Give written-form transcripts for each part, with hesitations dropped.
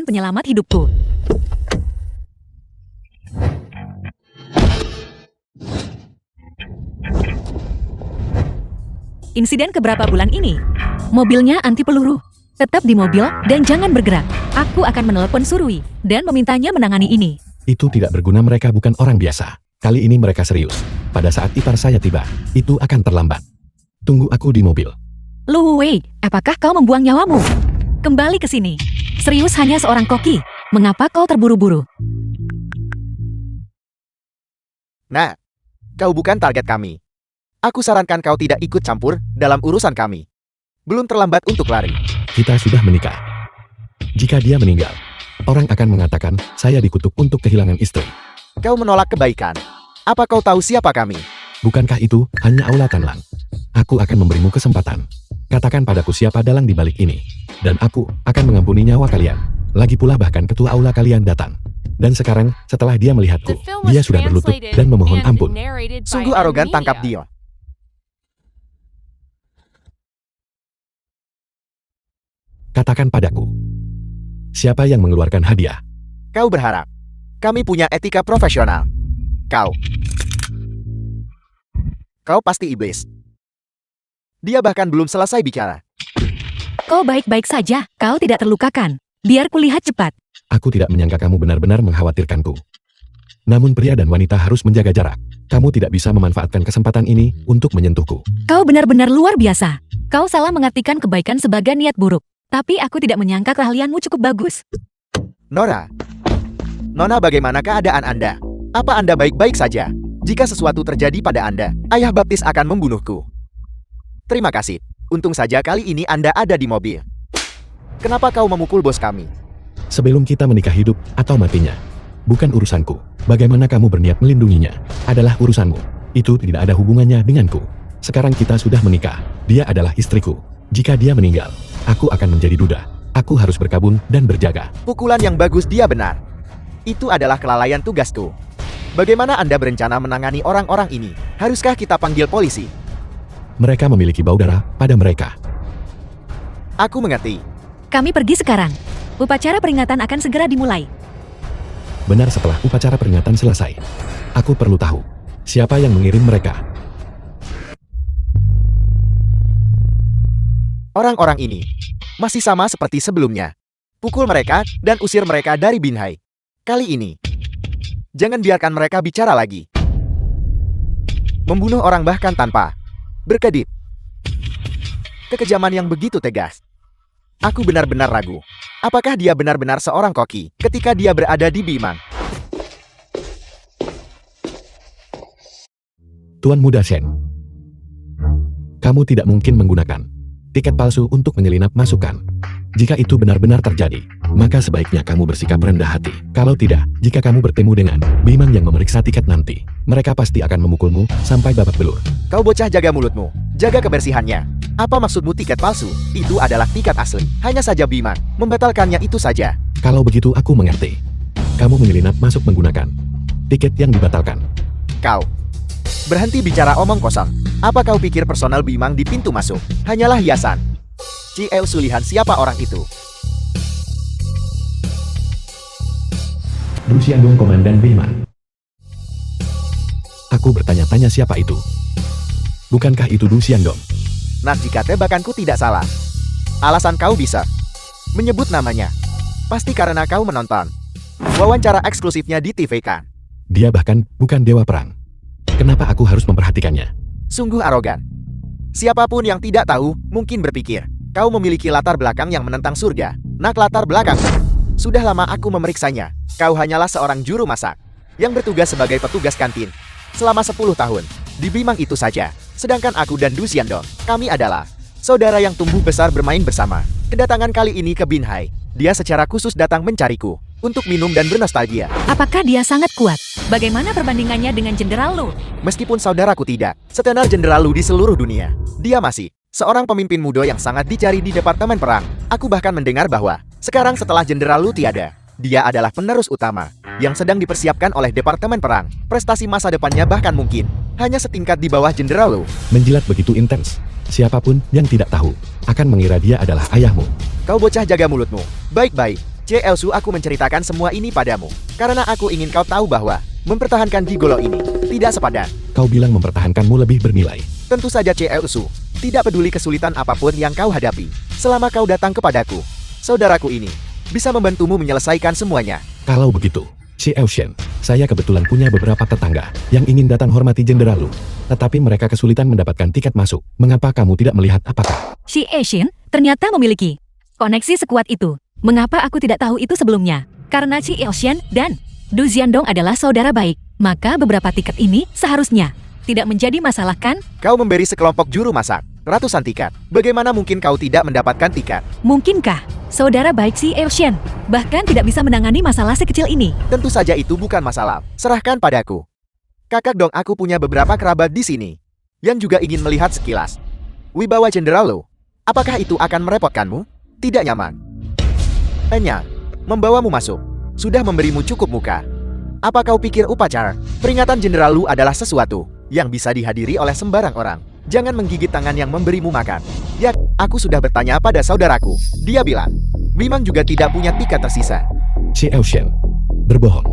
penyelamat hidupku. Insiden keberapa bulan ini? Mobilnya anti peluru. Tetap di mobil dan jangan bergerak. Aku akan menelepon Surui dan memintanya menangani ini. Itu tidak berguna, mereka bukan orang biasa. Kali ini mereka serius. Pada saat ipar saya tiba, itu akan terlambat. Tunggu aku di mobil. Lu Wei, apakah kau membuang nyawamu? Kembali ke sini. Serius hanya seorang koki. Mengapa kau terburu-buru? Nah, kau bukan target kami. Aku sarankan kau tidak ikut campur dalam urusan kami. Belum terlambat untuk lari. Kita sudah menikah. Jika dia meninggal, orang akan mengatakan saya dikutuk untuk kehilangan istri. Kau menolak kebaikan. Apa kau tahu siapa kami? Bukankah itu hanya Aula Tanlang? Aku akan memberimu kesempatan. Katakan padaku siapa dalang di balik ini. Dan aku akan mengampuni nyawa kalian. Lagi pula bahkan ketua aula kalian datang. Dan sekarang, setelah dia melihatku, dia sudah berlutut dan memohon ampun. Sungguh arogan, tangkap dia. Katakan padaku, siapa yang mengeluarkan hadiah? Kau berharap kami punya etika profesional. Kau pasti iblis. Dia bahkan belum selesai bicara. Kau baik-baik saja, kau tidak terlukakan. Biar kulihat cepat. Aku tidak menyangka kamu benar-benar mengkhawatirkanku. Namun pria dan wanita harus menjaga jarak. Kamu tidak bisa memanfaatkan kesempatan ini untuk menyentuhku. Kau benar-benar luar biasa. Kau salah mengartikan kebaikan sebagai niat buruk. Tapi aku tidak menyangka keahlianmu cukup bagus. Nona, bagaimana keadaan Anda? Apa Anda baik-baik saja? Jika sesuatu terjadi pada Anda, Ayah Baptis akan membunuhku. Terima kasih. Untung saja kali ini Anda ada di mobil. Kenapa kau memukul bos kami? Sebelum kita menikah, hidup atau matinya bukan urusanku. Bagaimana kamu berniat melindunginya adalah urusanmu. Itu tidak ada hubungannya denganku. Sekarang kita sudah menikah. Dia adalah istriku. Jika dia meninggal, aku akan menjadi duda. Aku harus berkabung dan berjaga. Pukulan yang bagus, dia benar. Itu adalah kelalaian tugasku. Bagaimana Anda berencana menangani orang-orang ini? Haruskah kita panggil polisi? Mereka memiliki bau darah pada mereka. Aku mengerti. Kami pergi sekarang. Upacara peringatan akan segera dimulai. Benar, setelah upacara peringatan selesai. Aku perlu tahu siapa yang mengirim mereka. Orang-orang ini masih sama seperti sebelumnya. Pukul mereka dan usir mereka dari Binhai. Kali ini, jangan biarkan mereka bicara lagi. Membunuh orang bahkan tanpa berkedip. Kekejaman yang begitu tegas. Aku benar-benar ragu. Apakah dia benar-benar seorang koki ketika dia berada di Bimang? Tuan Muda Shen, kamu tidak mungkin menggunakan tiket palsu untuk menyelinap masukan. Jika itu benar-benar terjadi, maka sebaiknya kamu bersikap rendah hati. Kalau tidak, jika kamu bertemu dengan Bimang yang memeriksa tiket nanti, mereka pasti akan memukulmu sampai babak belur. Kau bocah, jaga mulutmu. Jaga kebersihannya. Apa maksudmu tiket palsu? Itu adalah tiket asli. Hanya saja Bimang membatalkannya, itu saja. Kalau begitu aku mengerti. Kamu menyelinap masuk menggunakan tiket yang dibatalkan. Kau berhenti bicara omong kosong. Apa kau pikir personal Bimang di pintu masuk hanyalah hiasan? Ciel Sulihan, siapa orang itu? Du Xiandong, Komandan Bimang. Aku bertanya-tanya siapa itu. Bukankah itu Du Xiandong? Nah, jika tebakanku tidak salah, alasan kau bisa menyebut namanya pasti karena kau menonton wawancara eksklusifnya di TV kan? Dia bahkan bukan dewa perang. Kenapa aku harus memperhatikannya? Sungguh arogan. Siapapun yang tidak tahu mungkin berpikir kau memiliki latar belakang yang menentang surga. Nah, latar belakang. Sudah lama aku memeriksanya. Kau hanyalah seorang juru masak yang bertugas sebagai petugas kantin selama 10 tahun. Di Bimang itu saja. Sedangkan aku dan Du Xiandong, kami adalah saudara yang tumbuh besar bermain bersama. Kedatangan kali ini ke Binhai, dia secara khusus datang mencariku untuk minum dan bernostalgia. Apakah dia sangat kuat? Bagaimana perbandingannya dengan Jenderal Lu? Meskipun saudaraku tidak setenar Jenderal Lu di seluruh dunia, dia masih seorang pemimpin muda yang sangat dicari di Departemen Perang. Aku bahkan mendengar bahwa sekarang setelah Jenderal Lu tiada, dia adalah penerus utama yang sedang dipersiapkan oleh Departemen Perang. Prestasi masa depannya bahkan mungkin hanya setingkat di bawah Jenderal Lu. Menjilat begitu intens. Siapapun yang tidak tahu akan mengira dia adalah ayahmu. Kau bocah, jaga mulutmu. Baik-baik. Elsu, aku menceritakan semua ini padamu karena aku ingin kau tahu bahwa mempertahankan gigolo ini tidak sepadan. Kau bilang mempertahankanmu lebih bernilai. Tentu saja Elsu, tidak peduli kesulitan apapun yang kau hadapi. Selama kau datang kepadaku, saudaraku ini bisa membantumu menyelesaikan semuanya. Kalau begitu, Shen, saya kebetulan punya beberapa tetangga yang ingin datang hormati Jenderal Lu. Tetapi mereka kesulitan mendapatkan tiket masuk. Mengapa kamu tidak melihat apakah? Shin ternyata memiliki koneksi sekuat itu. Mengapa aku tidak tahu itu sebelumnya? Karena Shen dan Du Xiandong adalah saudara baik. Maka beberapa tiket ini seharusnya tidak menjadi masalah kan? Kau memberi sekelompok juru masak ratusan tiket. Bagaimana mungkin kau tidak mendapatkan tiket? Mungkinkah saudara baik Shen bahkan tidak bisa menangani masalah sekecil ini? Tentu saja itu bukan masalah. Serahkan padaku. Kakak dong, aku punya beberapa kerabat di sini yang juga ingin melihat sekilas wibawa Jenderal Lu. Apakah itu akan merepotkanmu? Tidak nyaman. Hanya membawamu masuk sudah memberimu cukup muka. Apa kau pikir upacara peringatan Jenderal Lu adalah sesuatu yang bisa dihadiri oleh sembarang orang? Jangan menggigit tangan yang memberimu makan. Ya, aku sudah bertanya pada saudaraku. Dia bilang, Bimang juga tidak punya tiket tersisa. Shen, berbohong.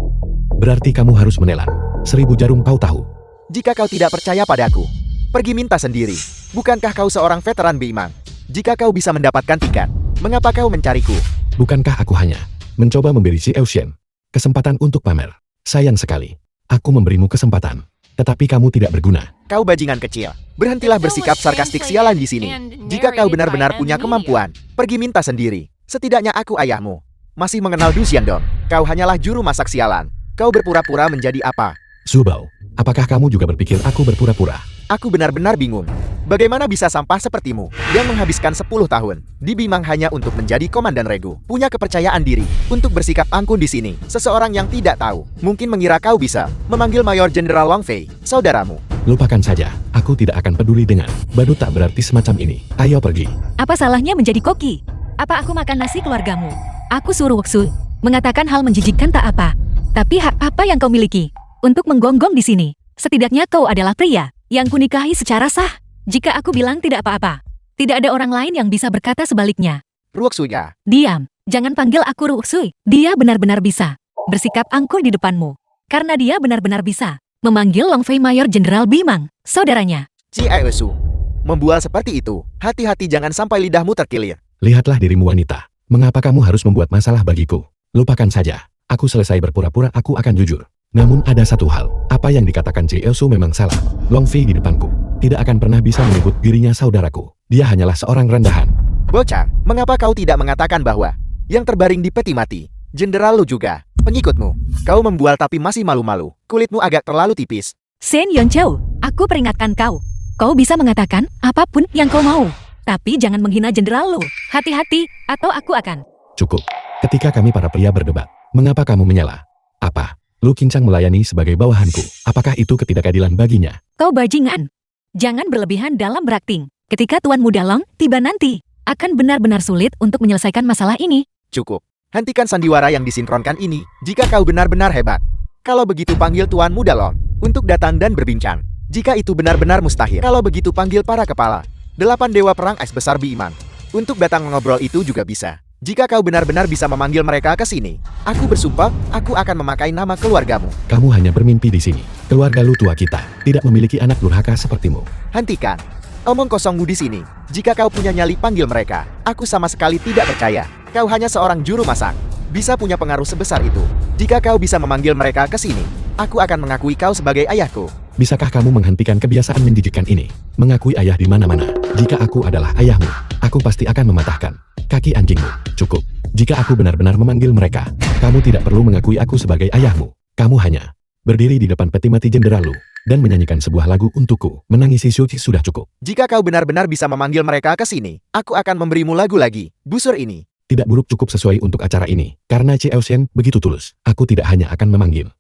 Berarti kamu harus menelan 1000 jarum, kau tahu. Jika kau tidak percaya padaku, pergi minta sendiri. Bukankah kau seorang veteran Bimang? Jika kau bisa mendapatkan tiket, mengapa kau mencariku? Bukankah aku hanya mencoba memberi Shen kesempatan untuk pamer? Sayang sekali, aku memberimu kesempatan, tetapi kamu tidak berguna. Kau bajingan kecil. Berhentilah bersikap sarkastik sialan di sini. Jika kau benar-benar punya kemampuan, pergi minta sendiri. Setidaknya aku ayahmu masih mengenal Du Xiandong. Kau hanyalah juru masak sialan. Kau berpura-pura menjadi apa? Zubao, apakah kamu juga berpikir aku berpura-pura? Aku benar-benar bingung. Bagaimana bisa sampah sepertimu yang menghabiskan 10 tahun di Bimang hanya untuk menjadi komandan regu, punya kepercayaan diri untuk bersikap angkuh di sini? Seseorang yang tidak tahu mungkin mengira kau bisa memanggil Mayor Jenderal Wang Fei, saudaramu. Lupakan saja, aku tidak akan peduli dengan badut tak berarti semacam ini. Ayo pergi. Apa salahnya menjadi koki? Apa aku makan nasi keluargamu? Aku suruh Woksu mengatakan hal menjijikkan tak apa. Tapi hak apa yang kau miliki untuk menggonggong di sini? Setidaknya kau adalah pria yang kunikahi secara sah. Jika aku bilang tidak apa-apa, tidak ada orang lain yang bisa berkata sebaliknya. Ruoksuya. Diam, jangan panggil aku Ruoksui. Dia benar-benar bisa bersikap angkuh di depanmu. Karena dia benar-benar bisa memanggil Long Fei Mayor Jenderal Bimang, saudaranya. Elsu, membual seperti itu, hati-hati jangan sampai lidahmu terkilir. Lihatlah dirimu wanita. Mengapa kamu harus membuat masalah bagiku? Lupakan saja. Aku selesai berpura-pura, aku akan jujur. Namun ada satu hal, apa yang dikatakan Elsu memang salah. Long Fei di depanku tidak akan pernah bisa menyebut dirinya saudaraku. Dia hanyalah seorang rendahan. Bocah, mengapa kau tidak mengatakan bahwa yang terbaring di peti mati Jenderal Lu juga pengikutmu? Kau membual tapi masih malu-malu. Kulitmu agak terlalu tipis. Shen Yonchou, aku peringatkan kau. Kau bisa mengatakan apapun yang kau mau. Tapi jangan menghina Jenderal Lu. Hati-hati, atau aku akan. Cukup. Ketika kami para pria berdebat, mengapa kamu menyela? Apa? Lu Kincang melayani sebagai bawahanku. Apakah itu ketidakadilan baginya? Kau bajingan. Jangan berlebihan dalam berakting. Ketika Tuan Muda Long tiba nanti, akan benar-benar sulit untuk menyelesaikan masalah ini. Cukup. Hentikan sandiwara yang disinkronkan ini jika kau benar-benar hebat. Kalau begitu panggil Tuan Muda Long untuk datang dan berbincang. Jika itu benar-benar mustahil, kalau begitu panggil para kepala 8 dewa perang es besar Bimang untuk datang mengobrol, itu juga bisa. Jika kau benar-benar bisa memanggil mereka ke sini, aku bersumpah, aku akan memakai nama keluargamu. Kamu hanya bermimpi di sini. Keluarga lu tua kita tidak memiliki anak durhaka sepertimu. Hentikan. Omong kosongmu di sini. Jika kau punya nyali, panggil mereka. Aku sama sekali tidak percaya. Kau hanya seorang juru masak. Bisa punya pengaruh sebesar itu. Jika kau bisa memanggil mereka ke sini, aku akan mengakui kau sebagai ayahku. Bisakah kamu menghentikan kebiasaan menjijikkan ini? Mengakui ayah di mana-mana. Jika aku adalah ayahmu, aku pasti akan mematahkan kaki anjingmu. Cukup. Jika aku benar-benar memanggil mereka, kamu tidak perlu mengakui aku sebagai ayahmu. Kamu hanya berdiri di depan peti mati Jenderal Lu dan menyanyikan sebuah lagu untukku. Menangisi Shuqi sudah cukup. Jika kau benar-benar bisa memanggil mereka ke sini, aku akan memberimu lagu lagi. Busur ini. Tidak buruk, cukup sesuai untuk acara ini. Karena Shen begitu tulus, aku tidak hanya akan memanggil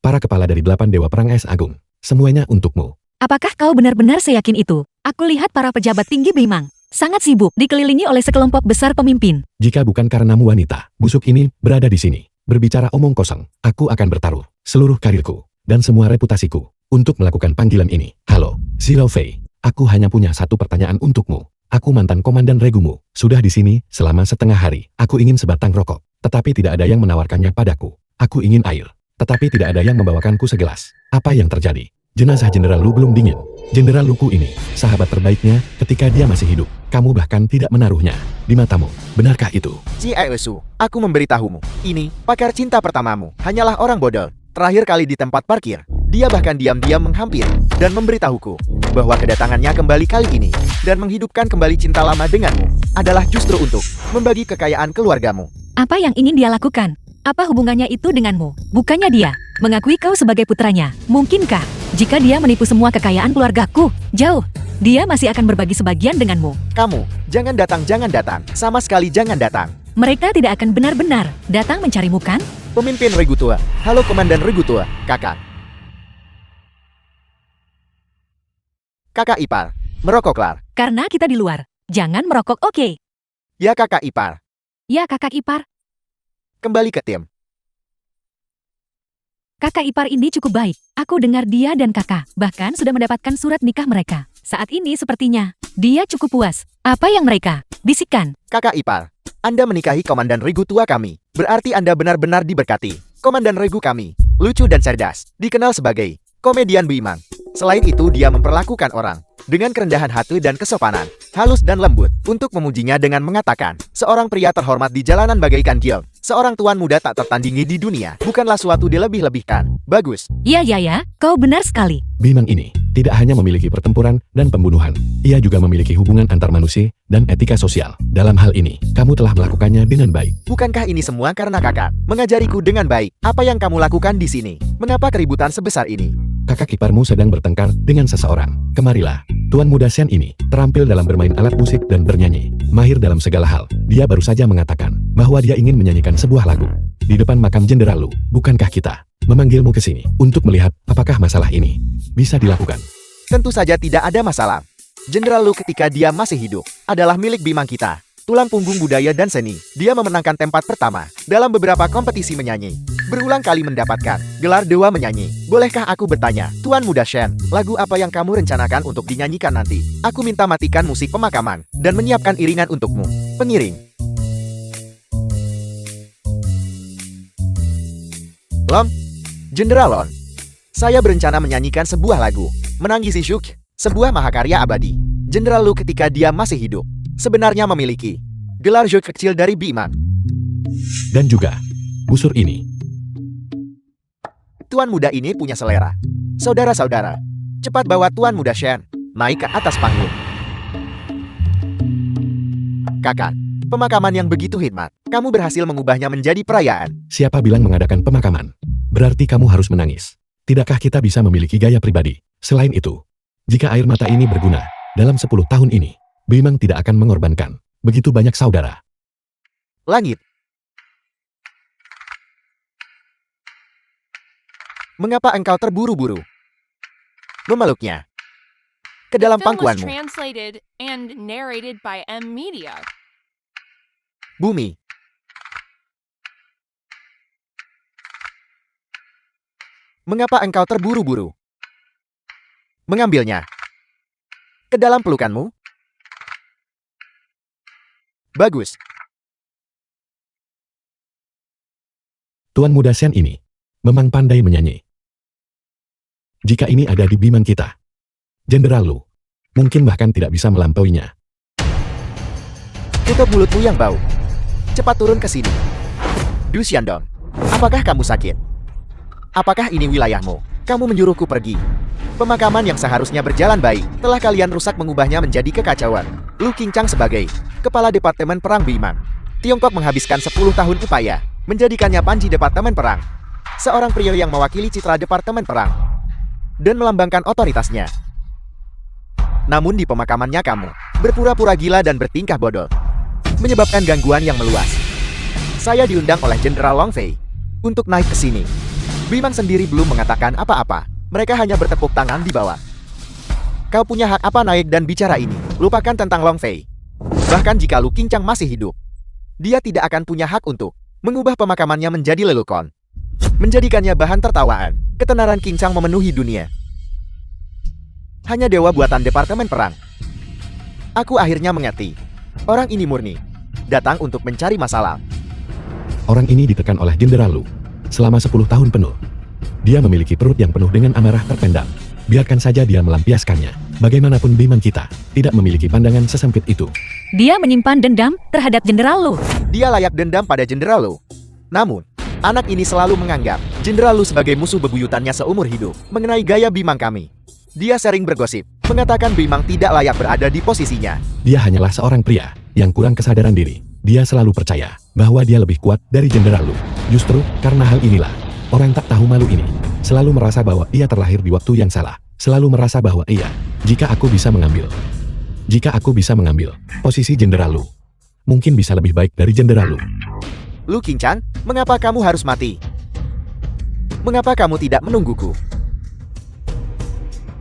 para kepala dari 8 dewa perang es agung. Semuanya untukmu. Apakah kau benar-benar seyakin itu? Aku lihat para pejabat tinggi Bimang sangat sibuk dikelilingi oleh sekelompok besar pemimpin. Jika bukan karenamu wanita busuk ini berada di sini, berbicara omong kosong, aku akan bertaruh seluruh karirku dan semua reputasiku untuk melakukan panggilan ini. Halo, Zhao Fei. Aku hanya punya satu pertanyaan untukmu. Aku mantan komandan regumu, sudah di sini selama setengah hari. Aku ingin sebatang rokok. tetapi tidak ada yang menawarkannya padaku. Aku ingin air, tetapi tidak ada yang membawakanku segelas. Apa yang terjadi? Jenazah Jenderal Lu belum dingin. Jenderal Luku ini, sahabat terbaiknya ketika dia masih hidup. Kamu bahkan tidak menaruhnya di matamu. Benarkah itu? Ciesu, aku memberitahumu. Ini, pakar cinta pertamamu, hanyalah orang bodoh. Terakhir kali di tempat parkir, dia bahkan diam-diam menghampiri dan memberitahuku bahwa kedatangannya kembali kali ini dan menghidupkan kembali cinta lama denganmu adalah justru untuk membagi kekayaan keluargamu. Apa yang ingin dia lakukan? Apa hubungannya itu denganmu? Bukannya dia mengakui kau sebagai putranya. Mungkinkah jika dia menipu semua kekayaan keluargaku? Jauh, dia masih akan berbagi sebagian denganmu. Kamu, jangan datang. Sama sekali jangan datang. Mereka tidak akan benar-benar datang mencarimu kan? Pemimpin Regu Tua. Halo Komandan Regu Tua, kakak. Kakak ipar, merokoklah. Karena kita di luar. Jangan merokok, oke? Ya kakak ipar, Ya kakak ipar. kembali ke tim. Kakak ipar ini cukup baik. Aku dengar dia dan kakak bahkan sudah mendapatkan surat nikah mereka. Saat ini sepertinya dia cukup puas. Apa yang mereka bisikan? Kakak ipar, Anda menikahi Komandan Regu Tua kami. Berarti Anda benar-benar diberkati. Komandan Regu kami, lucu dan cerdas. Dikenal sebagai komedian Bimang. Selain itu dia memperlakukan orang dengan kerendahan hati dan kesopanan, halus dan lembut. Untuk memujinya dengan mengatakan, seorang pria terhormat di jalanan bagaikan Gil. Seorang tuan muda tak tertandingi di dunia. Bukanlah suatu dilebih-lebihkan. Bagus. Ya, kau benar sekali. Bimang ini tidak hanya memiliki pertempuran dan pembunuhan, ia juga memiliki hubungan antar manusia dan etika sosial. Dalam hal ini, kamu telah melakukannya dengan baik. Bukankah ini semua karena kakak mengajariku dengan baik? Apa yang kamu lakukan di sini? Mengapa keributan sebesar ini? Kakak iparmu sedang bertengkar dengan seseorang. Kemarilah. Tuan muda Shen ini terampil dalam bermain alat musik dan bernyanyi. Mahir dalam segala hal. Dia baru saja mengatakan bahwa dia ingin menyanyikan sebuah lagu di depan makam Jenderal Lu. Bukankah kita memanggilmu ke sini untuk melihat apakah masalah ini bisa dilakukan? Tentu saja tidak ada masalah. Jenderal Lu ketika dia masih hidup adalah milik Bimang kita. Tulang punggung budaya dan seni. Dia memenangkan tempat pertama dalam beberapa kompetisi menyanyi. Berulang kali mendapatkan gelar dewa menyanyi. Bolehkah aku bertanya, Tuan Muda Shen, lagu apa yang kamu rencanakan untuk dinyanyikan nanti? Aku minta matikan musik pemakaman dan menyiapkan iringan untukmu. Pengiring. Lon, Jenderal Lon, saya berencana menyanyikan sebuah lagu, Menangisi Shuk, sebuah mahakarya abadi. Jenderal Lu ketika dia masih hidup, sebenarnya memiliki gelar Shuk kecil dari Bimang. Dan juga busur ini. Tuan muda ini punya selera. Saudara-saudara, cepat bawa Tuan Muda Shen naik ke atas panggung. Kakak, pemakaman yang begitu hikmat, kamu berhasil mengubahnya menjadi perayaan. Siapa bilang mengadakan pemakaman? Berarti kamu harus menangis. Tidakkah kita bisa memiliki gaya pribadi? Selain itu, jika air mata ini berguna, dalam 10 tahun ini, Bimang tidak akan mengorbankan begitu banyak saudara. Langit. Mengapa engkau terburu-buru memeluknya ke dalam The film was pangkuanmu? translated and narrated by M Media. Bumi. Mengapa engkau terburu-buru mengambilnya ke dalam pelukanmu? Bagus. Tuan muda Shen ini memang pandai menyanyi. Jika ini ada di Bimang kita, Jenderal Lu mungkin bahkan tidak bisa melampauinya. Tutup mulutmu yang bau. Cepat turun ke sini. Du Xiandong, apakah kamu sakit? Apakah ini wilayahmu? Kamu menyuruhku pergi. Pemakaman yang seharusnya berjalan baik, telah kalian rusak mengubahnya menjadi kekacauan. Lu Qingchang sebagai Kepala Departemen Perang Bimang, Tiongkok menghabiskan 10 tahun upaya menjadikannya Panji Departemen Perang. Seorang pria yang mewakili citra Departemen Perang dan melambangkan otoritasnya. Namun di pemakamannya kamu berpura-pura gila dan bertingkah bodoh, menyebabkan gangguan yang meluas. Saya diundang oleh Jenderal Long Fei untuk naik ke sini. Bimang sendiri belum mengatakan apa-apa. Mereka hanya bertepuk tangan di bawah. Kau punya hak apa naik dan bicara ini? Lupakan tentang Long Fei. Bahkan jika Lu Qingchang masih hidup, dia tidak akan punya hak untuk mengubah pemakamannya menjadi lelukon, menjadikannya bahan tertawaan. Ketenaran Qingchang memenuhi dunia. Hanya dewa buatan Departemen Perang. Aku akhirnya mengerti. Orang ini murni datang untuk mencari masalah. Orang ini ditekan oleh Jenderal Lu selama 10 tahun penuh. Dia memiliki perut yang penuh dengan amarah terpendam. Biarkan saja dia melampiaskannya. Bagaimanapun Bimang kita tidak memiliki pandangan sesempit itu. Dia menyimpan dendam terhadap Jenderal Lu. Dia layak dendam pada Jenderal Lu. Namun, anak ini selalu menganggap Jenderal Lu sebagai musuh bebuyutannya seumur hidup. Mengenai gaya Bimang kami, dia sering bergosip, mengatakan Bimang tidak layak berada di posisinya. Dia hanyalah seorang pria yang kurang kesadaran diri. Dia selalu percaya bahwa dia lebih kuat dari Jenderal Lu. Justru karena hal inilah, orang tak tahu malu ini selalu merasa bahwa ia terlahir di waktu yang salah. Selalu merasa bahwa jika aku bisa mengambil posisi Jenderal Lu, mungkin bisa lebih baik dari Jenderal Lu. Lu Qingcan, mengapa kamu harus mati? Mengapa kamu tidak menungguku?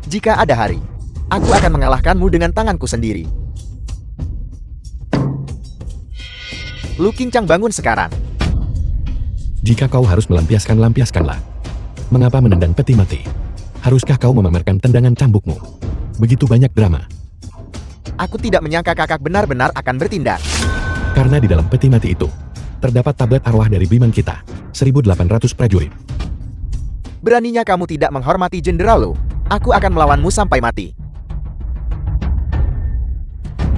Jika ada hari, aku akan mengalahkanmu dengan tanganku sendiri. Lu Qingcan, bangun sekarang. Jika kau harus lampiaskanlah. Mengapa menendang peti mati? Haruskah kau memamerkan tendangan cambukmu? Begitu banyak drama. Aku tidak menyangka kakak benar-benar akan bertindak. Karena di dalam peti mati itu, terdapat tablet arwah dari Bimang kita, 1.800 prajurit. Beraninya kamu tidak menghormati Jenderal Lu. Aku akan melawanmu sampai mati.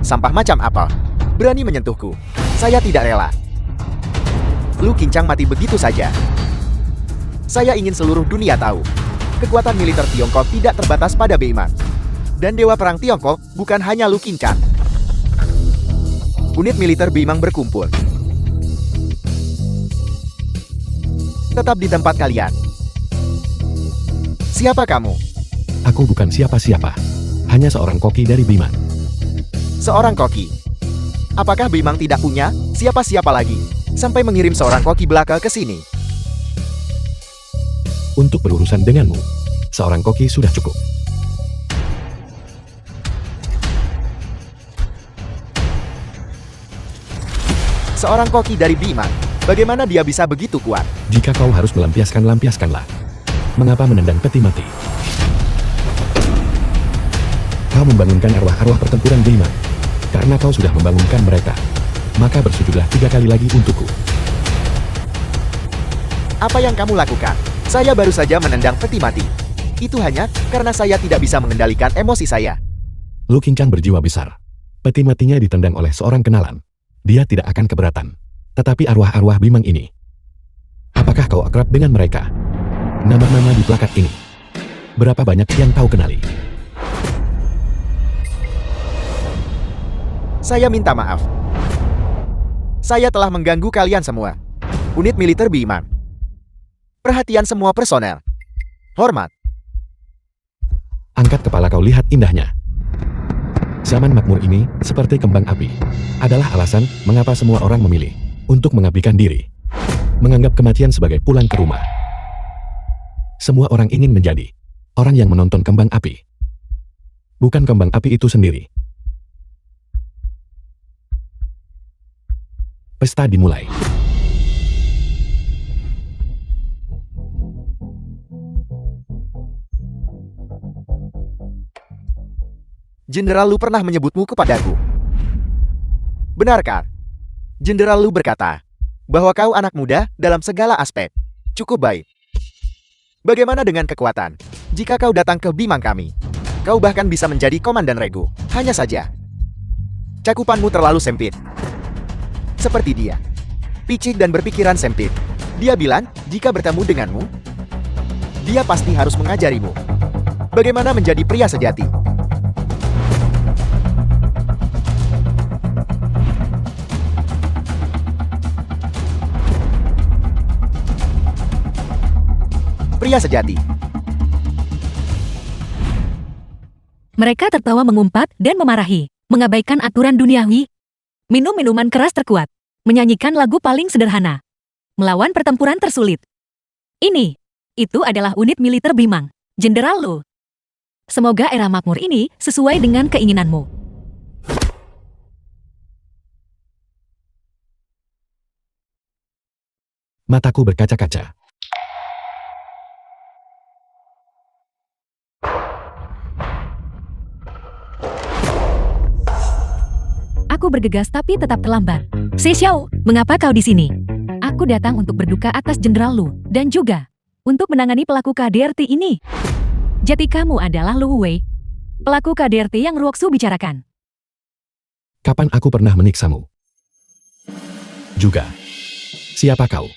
Sampah macam apa? Berani menyentuhku. Saya tidak rela. Lu Qingcan mati begitu saja. Saya ingin seluruh dunia tahu. Kekuatan militer Tiongkok tidak terbatas pada Bimang. Dan Dewa Perang Tiongkok bukan hanya Lu Qingcan. Unit militer Bimang berkumpul. Tetap di tempat kalian. Siapa kamu? Aku bukan siapa-siapa. Hanya seorang koki dari Bimang. Seorang koki. Apakah Bimang tidak punya siapa-siapa lagi sampai mengirim seorang koki belaka ke sini? Untuk berurusan denganmu, seorang koki sudah cukup. Seorang koki dari Bimang, bagaimana dia bisa begitu kuat? Jika kau harus lampiaskanlah. Mengapa menendang peti mati? Kau membangunkan arwah-arwah pertempuran Bimang. Karena kau sudah membangunkan mereka, maka bersujudlah 3 kali lagi untukku. Apa yang kamu lakukan? Saya baru saja menendang peti mati. Itu hanya karena saya tidak bisa mengendalikan emosi saya. Lu Qingcan berjiwa besar. Peti matinya ditendang oleh seorang kenalan. Dia tidak akan keberatan. Tetapi arwah-arwah Bimang ini, apakah kau akrab dengan mereka? Nama-nama di plakat ini, berapa banyak yang kau kenali? Saya minta maaf. Saya telah mengganggu kalian semua. Unit militer Bimang. Perhatian semua personel. Hormat. Angkat kepala kau, lihat indahnya. Zaman makmur ini, seperti kembang api, adalah alasan mengapa semua orang memilih untuk mengabdikan diri. Menganggap kematian sebagai pulang ke rumah. Semua orang ingin menjadi orang yang menonton kembang api. Bukan kembang api itu sendiri. Pesta dimulai. Jenderal Lu pernah menyebutmu kepadaku. Benarkah? Jenderal Lu berkata bahwa kau anak muda dalam segala aspek. Cukup baik. Bagaimana dengan kekuatan? Jika kau datang ke Bimang kami, kau bahkan bisa menjadi komandan regu. Hanya saja, cakupanmu terlalu sempit. Seperti dia. Picik dan berpikiran sempit. Dia bilang, jika bertemu denganmu, dia pasti harus mengajarimu bagaimana menjadi pria sejati. Pria sejati. Mereka tertawa mengumpat dan memarahi, mengabaikan aturan duniawi, minum minuman keras terkuat, menyanyikan lagu paling sederhana, melawan pertempuran tersulit. Itu adalah unit militer Bimang, Jenderal Lu. Semoga era makmur ini sesuai dengan keinginanmu. Mataku berkaca-kaca. Aku bergegas tapi tetap terlambat. Si Xiao, mengapa kau di sini? Aku Aku datang untuk berduka atas Jenderal Lu, dan juga untuk menangani pelaku KDRT ini. Jadi kamu adalah Lu Wei, pelaku KDRT yang Ruoksu bicarakan. Kapan aku pernah menyiksamu? Juga, siapa kau?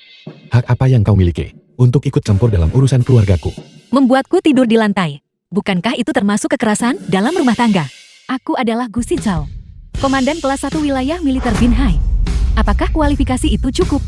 Hak apa yang kau miliki untuk ikut campur dalam urusan keluargaku? Membuatku tidur di lantai. Bukankah itu termasuk kekerasan dalam rumah tangga? Aku adalah Gu Xizhao, Komandan kelas 1 wilayah militer Binhai. Apakah kualifikasi itu cukup?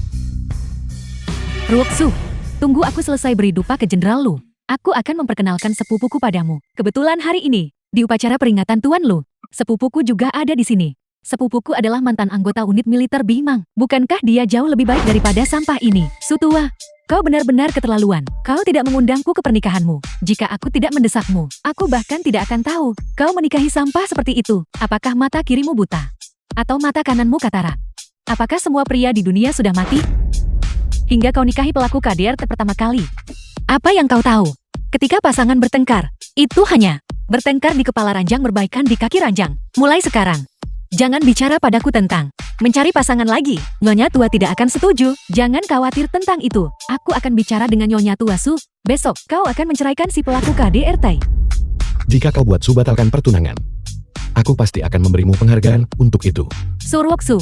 Ruoksu, tunggu aku selesai beri dupa ke Jenderal Lu. Aku akan memperkenalkan sepupuku padamu. Kebetulan hari ini, di upacara peringatan Tuan Lu, sepupuku juga ada di sini. Sepupuku adalah mantan anggota unit militer Bimang. Bukankah dia jauh lebih baik daripada sampah ini? Sutua, kau benar-benar keterlaluan. Kau tidak mengundangku ke pernikahanmu. Jika aku tidak mendesakmu, aku bahkan tidak akan tahu kau menikahi sampah seperti itu. Apakah mata kirimu buta? Atau mata kananmu katarak? Apakah semua pria di dunia sudah mati? Hingga kau nikahi pelaku KDRT pertama kali. Apa yang kau tahu? Ketika pasangan bertengkar, itu hanya bertengkar di kepala ranjang, berbaikan di kaki ranjang. Mulai sekarang, jangan bicara padaku tentang mencari pasangan lagi. Nyonya tua tidak akan setuju. Jangan khawatir tentang itu. Aku akan bicara dengan Nyonya tua Su. Besok, kau akan menceraikan si pelaku KDRT. Jika kau buat Su batalkan pertunangan, aku pasti akan memberimu penghargaan untuk itu. Su Ruoksu,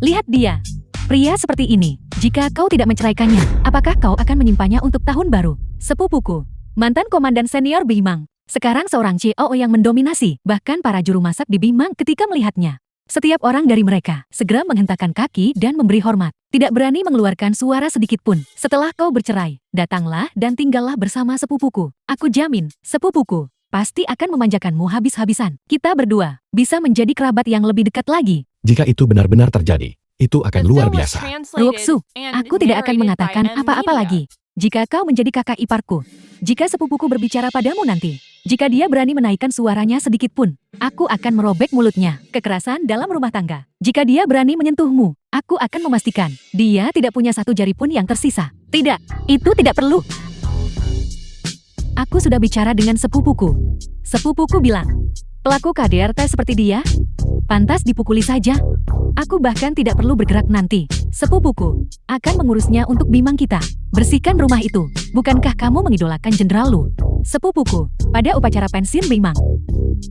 lihat dia. Pria seperti ini, jika kau tidak menceraikannya, apakah kau akan menyimpannya untuk tahun baru? Sepupuku, mantan komandan senior Bimang, sekarang seorang CEO yang mendominasi, bahkan para juru masak di Bimang ketika melihatnya. Setiap orang dari mereka segera menghentakkan kaki dan memberi hormat, tidak berani mengeluarkan suara sedikit pun. Setelah kau bercerai, datanglah dan tinggallah bersama sepupuku. Aku jamin, sepupuku pasti akan memanjakanmu habis-habisan. Kita berdua bisa menjadi kerabat yang lebih dekat lagi. Jika itu benar-benar terjadi, itu akan The luar film was biasa. translated Ruoksu, and aku tidak akan narrated mengatakan by M apa-apa Media. lagi. Jika kau menjadi kakak iparku, jika sepupuku berbicara padamu nanti, jika dia berani menaikkan suaranya sedikit pun, aku akan merobek mulutnya. Kekerasan dalam rumah tangga. Jika dia berani menyentuhmu, aku akan memastikan dia tidak punya satu jari pun yang tersisa. Tidak, itu tidak perlu. Aku sudah bicara dengan sepupuku. Sepupuku bilang, pelaku KDRT seperti dia, pantas dipukuli saja. Aku bahkan tidak perlu bergerak nanti. Sepupuku akan mengurusnya untuk Bimang kita. Bersihkan rumah itu. Bukankah kamu mengidolakan Jenderal Lu? Sepupuku, pada upacara pensiun Bimang,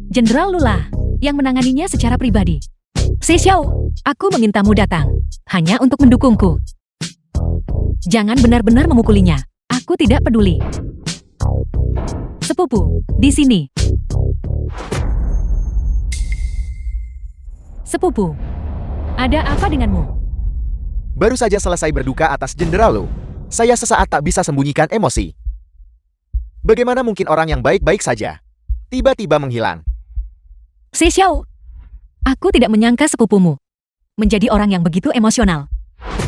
Jenderal Lu lah yang menanganinya secara pribadi. Si Xiao, aku memintamu datang hanya untuk mendukungku. Jangan benar-benar memukulinya. Aku tidak peduli. Sepupu, di sini. Sepupu, ada apa denganmu? Baru saja selesai berduka atas Jenderal Lu. Saya sesaat tak bisa sembunyikan emosi. Bagaimana mungkin orang yang baik-baik saja tiba-tiba menghilang? Si Xiao, aku tidak menyangka sepupumu menjadi orang yang begitu emosional.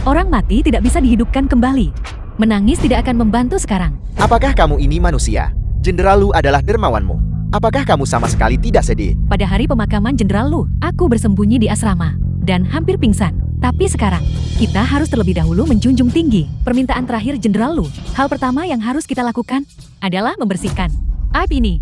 Orang mati tidak bisa dihidupkan kembali. Menangis tidak akan membantu sekarang. Apakah kamu ini manusia? Jenderal Lu adalah dermawanmu. Apakah kamu sama sekali tidak sedih? Pada hari pemakaman Jenderal Lu, aku bersembunyi di asrama dan hampir pingsan. Tapi sekarang, kita harus terlebih dahulu menjunjung tinggi permintaan terakhir Jenderal Lu. Hal pertama yang harus kita lakukan adalah membersihkan aib ini.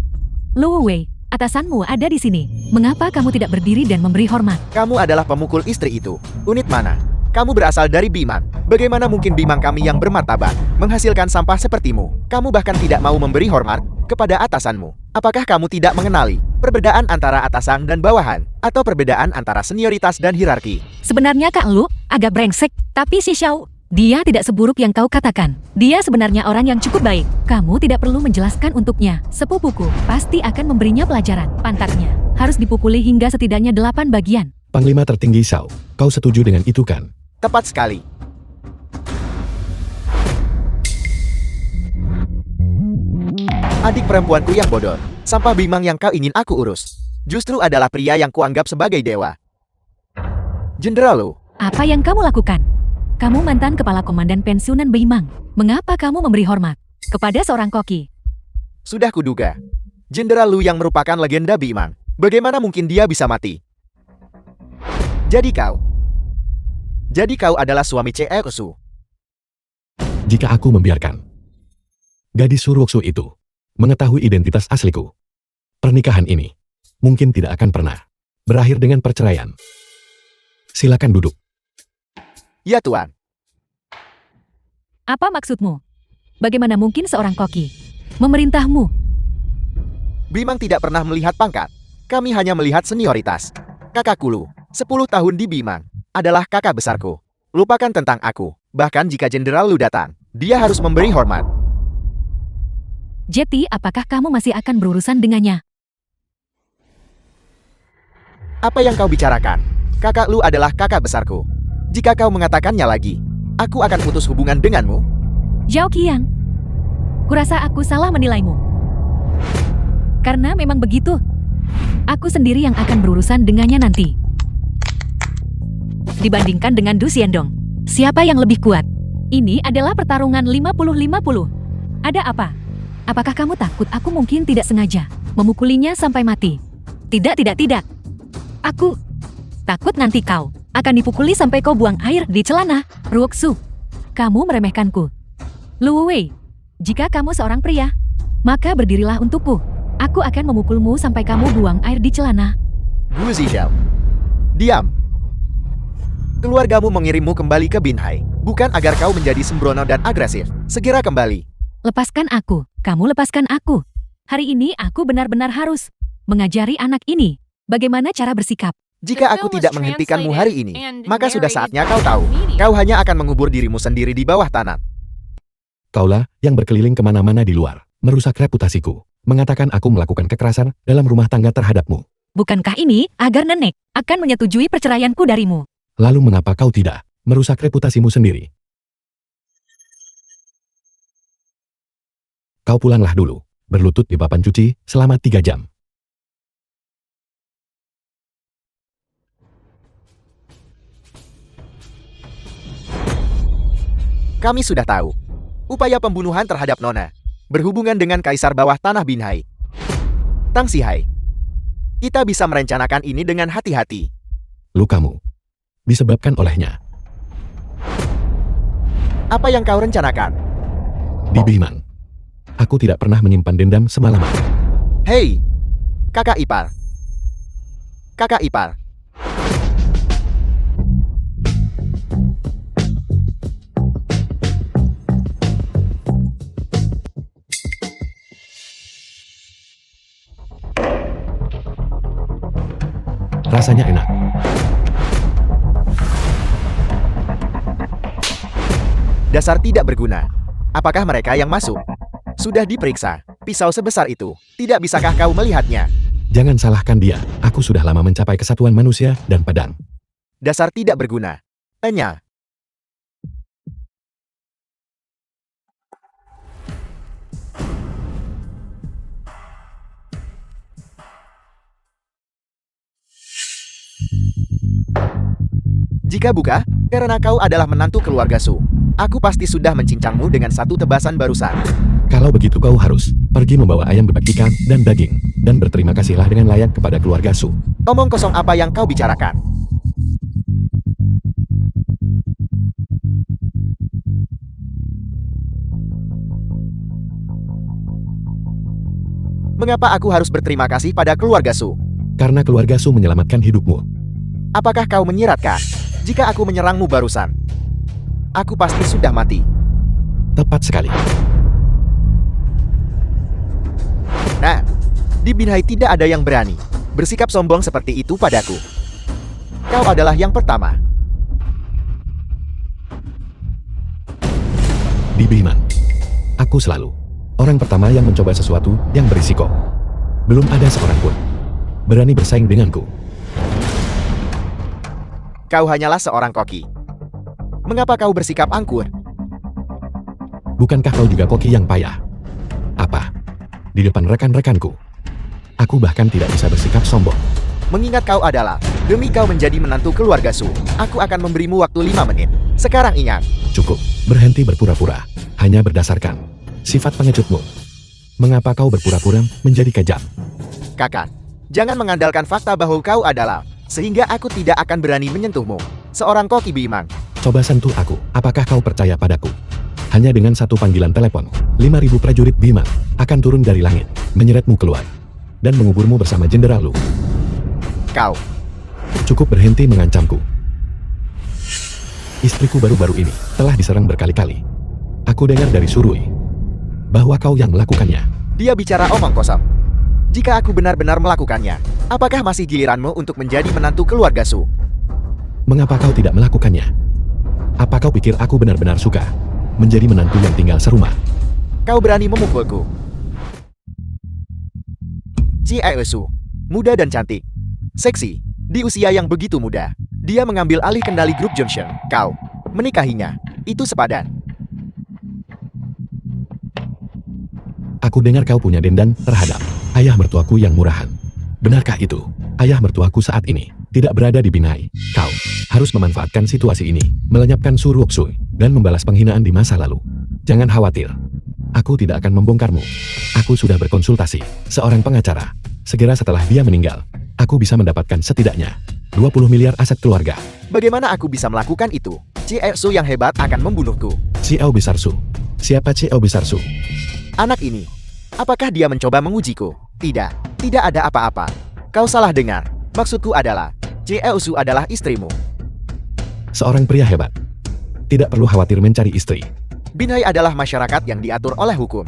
Lu Wei, atasanmu ada di sini. Mengapa kamu tidak berdiri dan memberi hormat? Kamu adalah pemukul istri itu. Unit mana? Kamu berasal dari Bimang. Bagaimana mungkin Bimang kami yang bermartabat menghasilkan sampah sepertimu? Kamu bahkan tidak mau memberi hormat kepada atasanmu. Apakah kamu tidak mengenali perbedaan antara atasan dan bawahan? Atau perbedaan antara senioritas dan hierarki? Sebenarnya Kak Lu agak brengsek, tapi si Xiao, dia tidak seburuk yang kau katakan. Dia sebenarnya orang yang cukup baik. Kamu tidak perlu menjelaskan untuknya. Sepupuku pasti akan memberinya pelajaran. Pantatnya harus dipukuli hingga setidaknya 8 bagian. Panglima tertinggi Xiao, kau setuju dengan itu kan? Tepat sekali. Adik perempuanku yang bodoh, sampah Bimang yang kau ingin aku urus, justru adalah pria yang kuanggap sebagai dewa. Jenderal Lu, Apa yang kamu lakukan? Kamu mantan kepala komandan pensiunan Bimang. Mengapa kamu memberi hormat kepada seorang koki? sudah kuduga. Jenderal Lu yang merupakan legenda Bimang. Bagaimana mungkin dia bisa mati? Jadi kau adalah suami Su. Jika aku membiarkan gadis Suruoksu itu mengetahui identitas asliku, pernikahan ini mungkin tidak akan pernah berakhir dengan perceraian. Silakan duduk. Ya Tuan. Apa maksudmu? Bagaimana mungkin seorang koki memerintahmu? Bimang tidak pernah melihat pangkat. Kami hanya melihat senioritas. Kakakku Lu, 10 tahun di Bimang, adalah kakak besarku. Lupakan tentang aku. Bahkan jika Jenderal Lu datang, dia harus memberi hormat. Jetty, apakah kamu masih akan berurusan dengannya? Apa yang kau bicarakan? Kakak Lu adalah kakak besarku. Jika kau mengatakannya lagi, aku akan putus hubungan denganmu. Zhao Qiang, kurasa aku salah menilaimu. Karena memang begitu. Aku sendiri yang akan berurusan dengannya nanti. Dibandingkan dengan Du Xiandong, siapa yang lebih kuat? Ini adalah pertarungan 50-50. Ada apa? Apakah kamu takut aku mungkin tidak sengaja memukulinya sampai mati? Tidak. Aku takut nanti kau akan dipukuli sampai kau buang air di celana. Ruoksu, kamu meremehkanku. Lu Wei, jika kamu seorang pria, maka berdirilah untukku. Aku akan memukulmu sampai kamu buang air di celana. Gu Zhixiao, diam. Keluargamu mengirimmu kembali ke Binhai, bukan agar kau menjadi sembrono dan agresif. Segera kembali. Lepaskan aku, kamu lepaskan aku. Hari ini aku benar-benar harus mengajari anak ini bagaimana cara bersikap. Jika aku tidak menghentikanmu hari ini, maka sudah saatnya kau tahu. Kau hanya akan mengubur dirimu sendiri di bawah tanah. Kaulah yang berkeliling kemana-mana di luar, merusak reputasiku, mengatakan aku melakukan kekerasan dalam rumah tangga terhadapmu. Bukankah ini agar nenek akan menyetujui perceraianku darimu? Lalu mengapa kau tidak merusak reputasimu sendiri? Kau pulanglah dulu, berlutut di papan cuci selama 3 jam. Kami sudah tahu. Upaya pembunuhan terhadap Nona berhubungan dengan Kaisar Bawah Tanah Binhai. Tang Sihai. Kita bisa merencanakan ini dengan hati-hati. Lukamu disebabkan olehnya. Apa yang kau rencanakan? Di Bimang, aku tidak pernah menyimpan dendam semalaman. Hei, kakak ipar. Kakak ipar. Rasanya enak. Dasar tidak berguna. Apakah mereka yang masuk? Sudah diperiksa. Pisau sebesar itu. Tidak bisakah kau melihatnya? Jangan salahkan dia. Aku sudah lama mencapai kesatuan manusia dan pedang. Dasar tidak berguna. Enya. Jika buka, karena kau adalah menantu keluarga Su. Aku pasti sudah mencincangmu dengan satu tebasan barusan. Kalau begitu kau harus pergi membawa ayam bebek ikan dan daging, dan berterima kasihlah dengan layak kepada keluarga Su. Omong kosong apa yang kau bicarakan? Mengapa aku harus berterima kasih pada keluarga Su? Karena keluarga Su menyelamatkan hidupmu. Apakah kau menyiratkan? Jika aku menyerangmu barusan, aku pasti sudah mati. Tepat sekali. Nah, di Binhai tidak ada yang berani bersikap sombong seperti itu padaku. Kau adalah yang pertama. Di Bimang, aku selalu orang pertama yang mencoba sesuatu yang berisiko. Belum ada seorang pun berani bersaing denganku. Kau hanyalah seorang koki. Mengapa kau bersikap angkur? Bukankah kau juga koki yang payah? Apa? Di depan rekan-rekanku, aku bahkan tidak bisa bersikap sombong. Mengingat kau adalah, demi kau menjadi menantu keluarga Su, aku akan memberimu waktu 5 menit. Sekarang ingat. Cukup, berhenti berpura-pura. Hanya berdasarkan sifat pengecutmu. Mengapa kau berpura-pura menjadi kejam? Kakak, jangan mengandalkan fakta bahwa kau adalah, sehingga aku tidak akan berani menyentuhmu. Seorang koki Bimang. Coba sentuh aku, apakah kau percaya padaku? Hanya dengan satu panggilan telepon, 5.000 prajurit Bimang akan turun dari langit, menyeretmu keluar, dan menguburmu bersama Jenderal Lu. Kau. Cukup berhenti mengancamku. Istriku baru-baru ini telah diserang berkali-kali. Aku dengar dari Surui bahwa kau yang melakukannya. Dia bicara omong kosong. Jika aku benar-benar melakukannya, apakah masih giliranmu untuk menjadi menantu keluarga Su? Mengapa kau tidak melakukannya? Apa kau pikir aku benar-benar suka menjadi menantu yang tinggal serumah? Kau berani memukulku. Chie Su, muda dan cantik. Seksi, di usia yang begitu muda. Dia mengambil alih kendali grup Junction. Kau menikahinya. Itu sepadan. Aku dengar kau punya dendam terhadap ayah mertuaku yang murahan. Benarkah itu? Ayah mertuaku saat ini tidak berada di Binhai. Kau harus memanfaatkan situasi ini, melenyapkan Su Ruoxui, dan membalas penghinaan di masa lalu. Jangan khawatir. Aku tidak akan membongkarmu. Aku sudah berkonsultasi seorang pengacara. Segera setelah dia meninggal, aku bisa mendapatkan setidaknya 20 miliar aset keluarga. Bagaimana aku bisa melakukan itu? Chie Su yang hebat akan membunuhku. Ciao Besar Su. Siapa Ciao Besar Su? Anak ini, apakah dia mencoba mengujiku? Tidak, tidak ada apa-apa. Kau salah dengar. Maksudku adalah, Chie Su adalah istrimu. Seorang pria hebat. Tidak perlu khawatir mencari istri. Binhai adalah masyarakat yang diatur oleh hukum.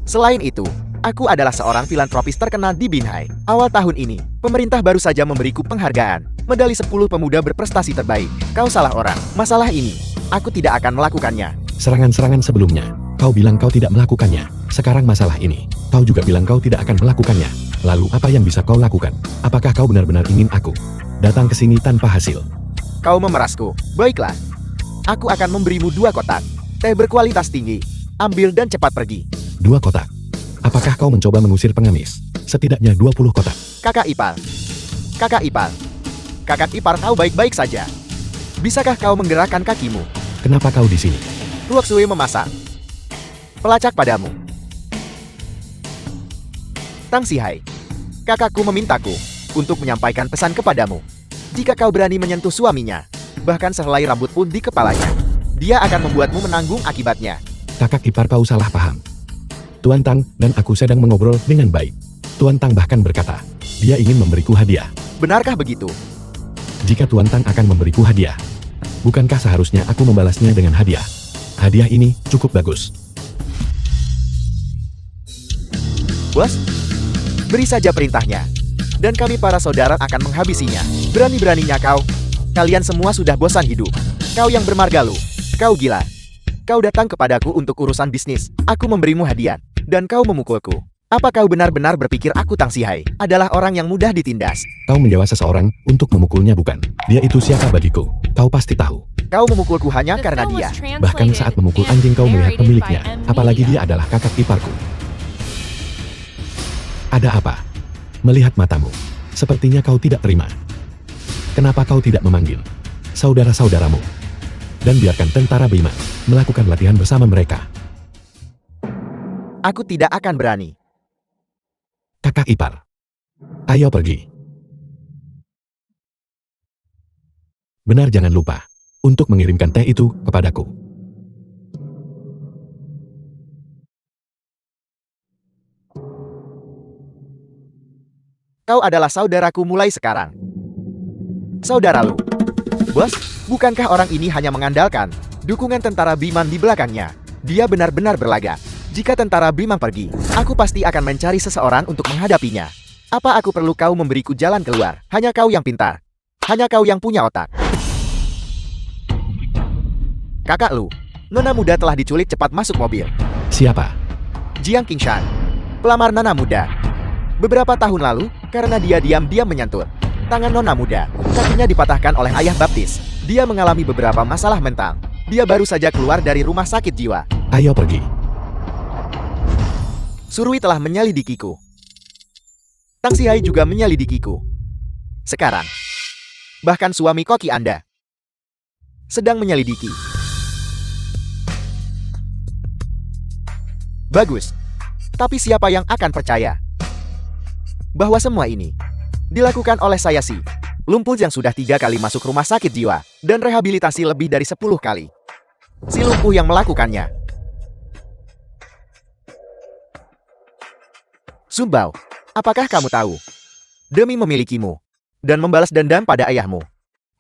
Selain itu, aku adalah seorang filantropis terkenal di Binhai. Awal tahun ini, pemerintah baru saja memberiku penghargaan, medali 10 pemuda berprestasi terbaik. Kau salah orang. Masalah ini, aku tidak akan melakukannya. Serangan-serangan sebelumnya, kau bilang kau tidak melakukannya. Sekarang masalah ini, kau juga bilang kau tidak akan melakukannya. Lalu apa yang bisa kau lakukan? Apakah kau benar-benar ingin aku datang ke sini tanpa hasil? Kau memerasku. Baiklah. Aku akan memberimu 2 kotak. Teh berkualitas tinggi. Ambil dan cepat pergi. 2 kotak. Apakah kau mencoba mengusir pengemis? Setidaknya 20 kotak. Kakak ipar. Kakak ipar. Kakak ipar kau baik-baik saja. Bisakah kau menggerakkan kakimu? Kenapa kau di sini? Ruoxui memasak. Pelacak padamu. Tang Sihai. Kakakku memintaku untuk menyampaikan pesan kepadamu. Jika kau berani menyentuh suaminya, bahkan sehelai rambut pun di kepalanya, dia akan membuatmu menanggung akibatnya. Kakak ipar kau salah paham. Tuan Tang dan aku sedang mengobrol dengan baik. Tuan Tang bahkan berkata, dia ingin memberiku hadiah. Benarkah begitu? Jika Tuan Tang akan memberiku hadiah, bukankah seharusnya aku membalasnya dengan hadiah? Hadiah ini cukup bagus. Bos, beri saja perintahnya. Dan kami para saudara akan menghabisinya. Berani-beraninya kau. Kalian semua sudah bosan hidup. Kau yang bermargalu. Kau gila. Kau datang kepadaku untuk urusan bisnis. Aku memberimu hadiah. Dan kau memukulku. Apa kau benar-benar berpikir aku Tang Sihai adalah orang yang mudah ditindas? Kau menjawab seseorang untuk memukulnya bukan? Dia itu siapa bagiku? Kau pasti tahu. Kau memukulku hanya The karena film dia. was Bahkan translated saat memukul and anjing kau melihat narrated pemiliknya. by M. Apalagi Media. dia adalah kakak iparku. Ada apa? Melihat matamu. Sepertinya kau tidak terima. Kenapa kau tidak memanggil saudara-saudaramu? Dan biarkan tentara Bima melakukan latihan bersama mereka. Aku tidak akan berani. Kakak ipar. Ayo pergi. Benar, jangan lupa untuk mengirimkan teh itu kepadaku. Kau adalah saudaraku mulai sekarang. Saudara Lu. Bos, bukankah orang ini hanya mengandalkan dukungan tentara Biman di belakangnya? Dia benar-benar berlaga. Jika tentara Biman pergi, aku pasti akan mencari seseorang untuk menghadapinya. Apa aku perlu kau memberiku jalan keluar? Hanya kau yang pintar. Hanya kau yang punya otak. Kakak Lu, nona muda telah diculik, cepat masuk mobil. Siapa? Jiang Qingshan, pelamar nona muda. Beberapa tahun lalu, karena dia diam-diam menyentuh tangan nona muda, kakinya dipatahkan oleh ayah baptis. Dia mengalami beberapa masalah mental. Dia baru saja keluar dari rumah sakit jiwa. Ayo pergi. Surui telah menyelidikiku. Tang Sihai juga menyelidikiku. Sekarang, bahkan suami koki Anda sedang menyelidiki. Bagus. Tapi siapa yang akan percaya bahwa semua ini dilakukan oleh saya si lumpuh yang sudah 3 kali masuk rumah sakit jiwa dan rehabilitasi lebih dari 10 kali. Si lumpuh yang melakukannya. Sumbao, apakah kamu tahu? Demi memilikimu dan membalas dendam pada ayahmu,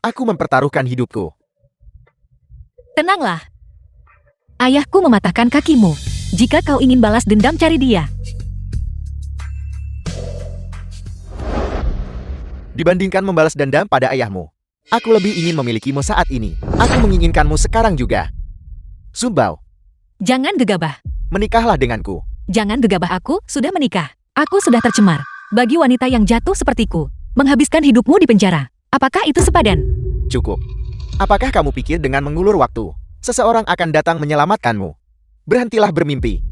aku mempertaruhkan hidupku. Tenanglah. Ayahku mematahkan kakimu. Jika kau ingin balas dendam, cari dia. Dibandingkan membalas dendam pada ayahmu, aku lebih ingin memilikimu saat ini. Aku menginginkanmu sekarang juga. Zubao, Jangan gegabah. menikahlah denganku. Jangan gegabah, aku sudah menikah. Aku sudah tercemar. Bagi wanita yang jatuh sepertiku, menghabiskan hidupmu di penjara. Apakah itu sepadan? Cukup. Apakah kamu pikir dengan mengulur waktu, seseorang akan datang menyelamatkanmu? Berhentilah bermimpi.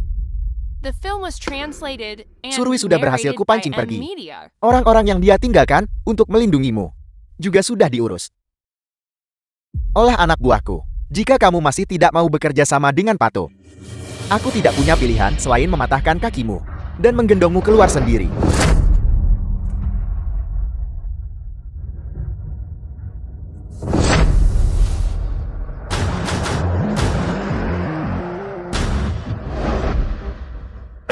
The film was translated and Surwi sudah berhasil narrated kupancing by M pergi. Media. Orang-orang yang dia tinggalkan untuk melindungimu juga sudah diurus oleh anak buahku. Jika kamu masih tidak mau bekerja sama dengan Pato, aku tidak punya pilihan selain mematahkan kakimu dan menggendongmu keluar sendiri.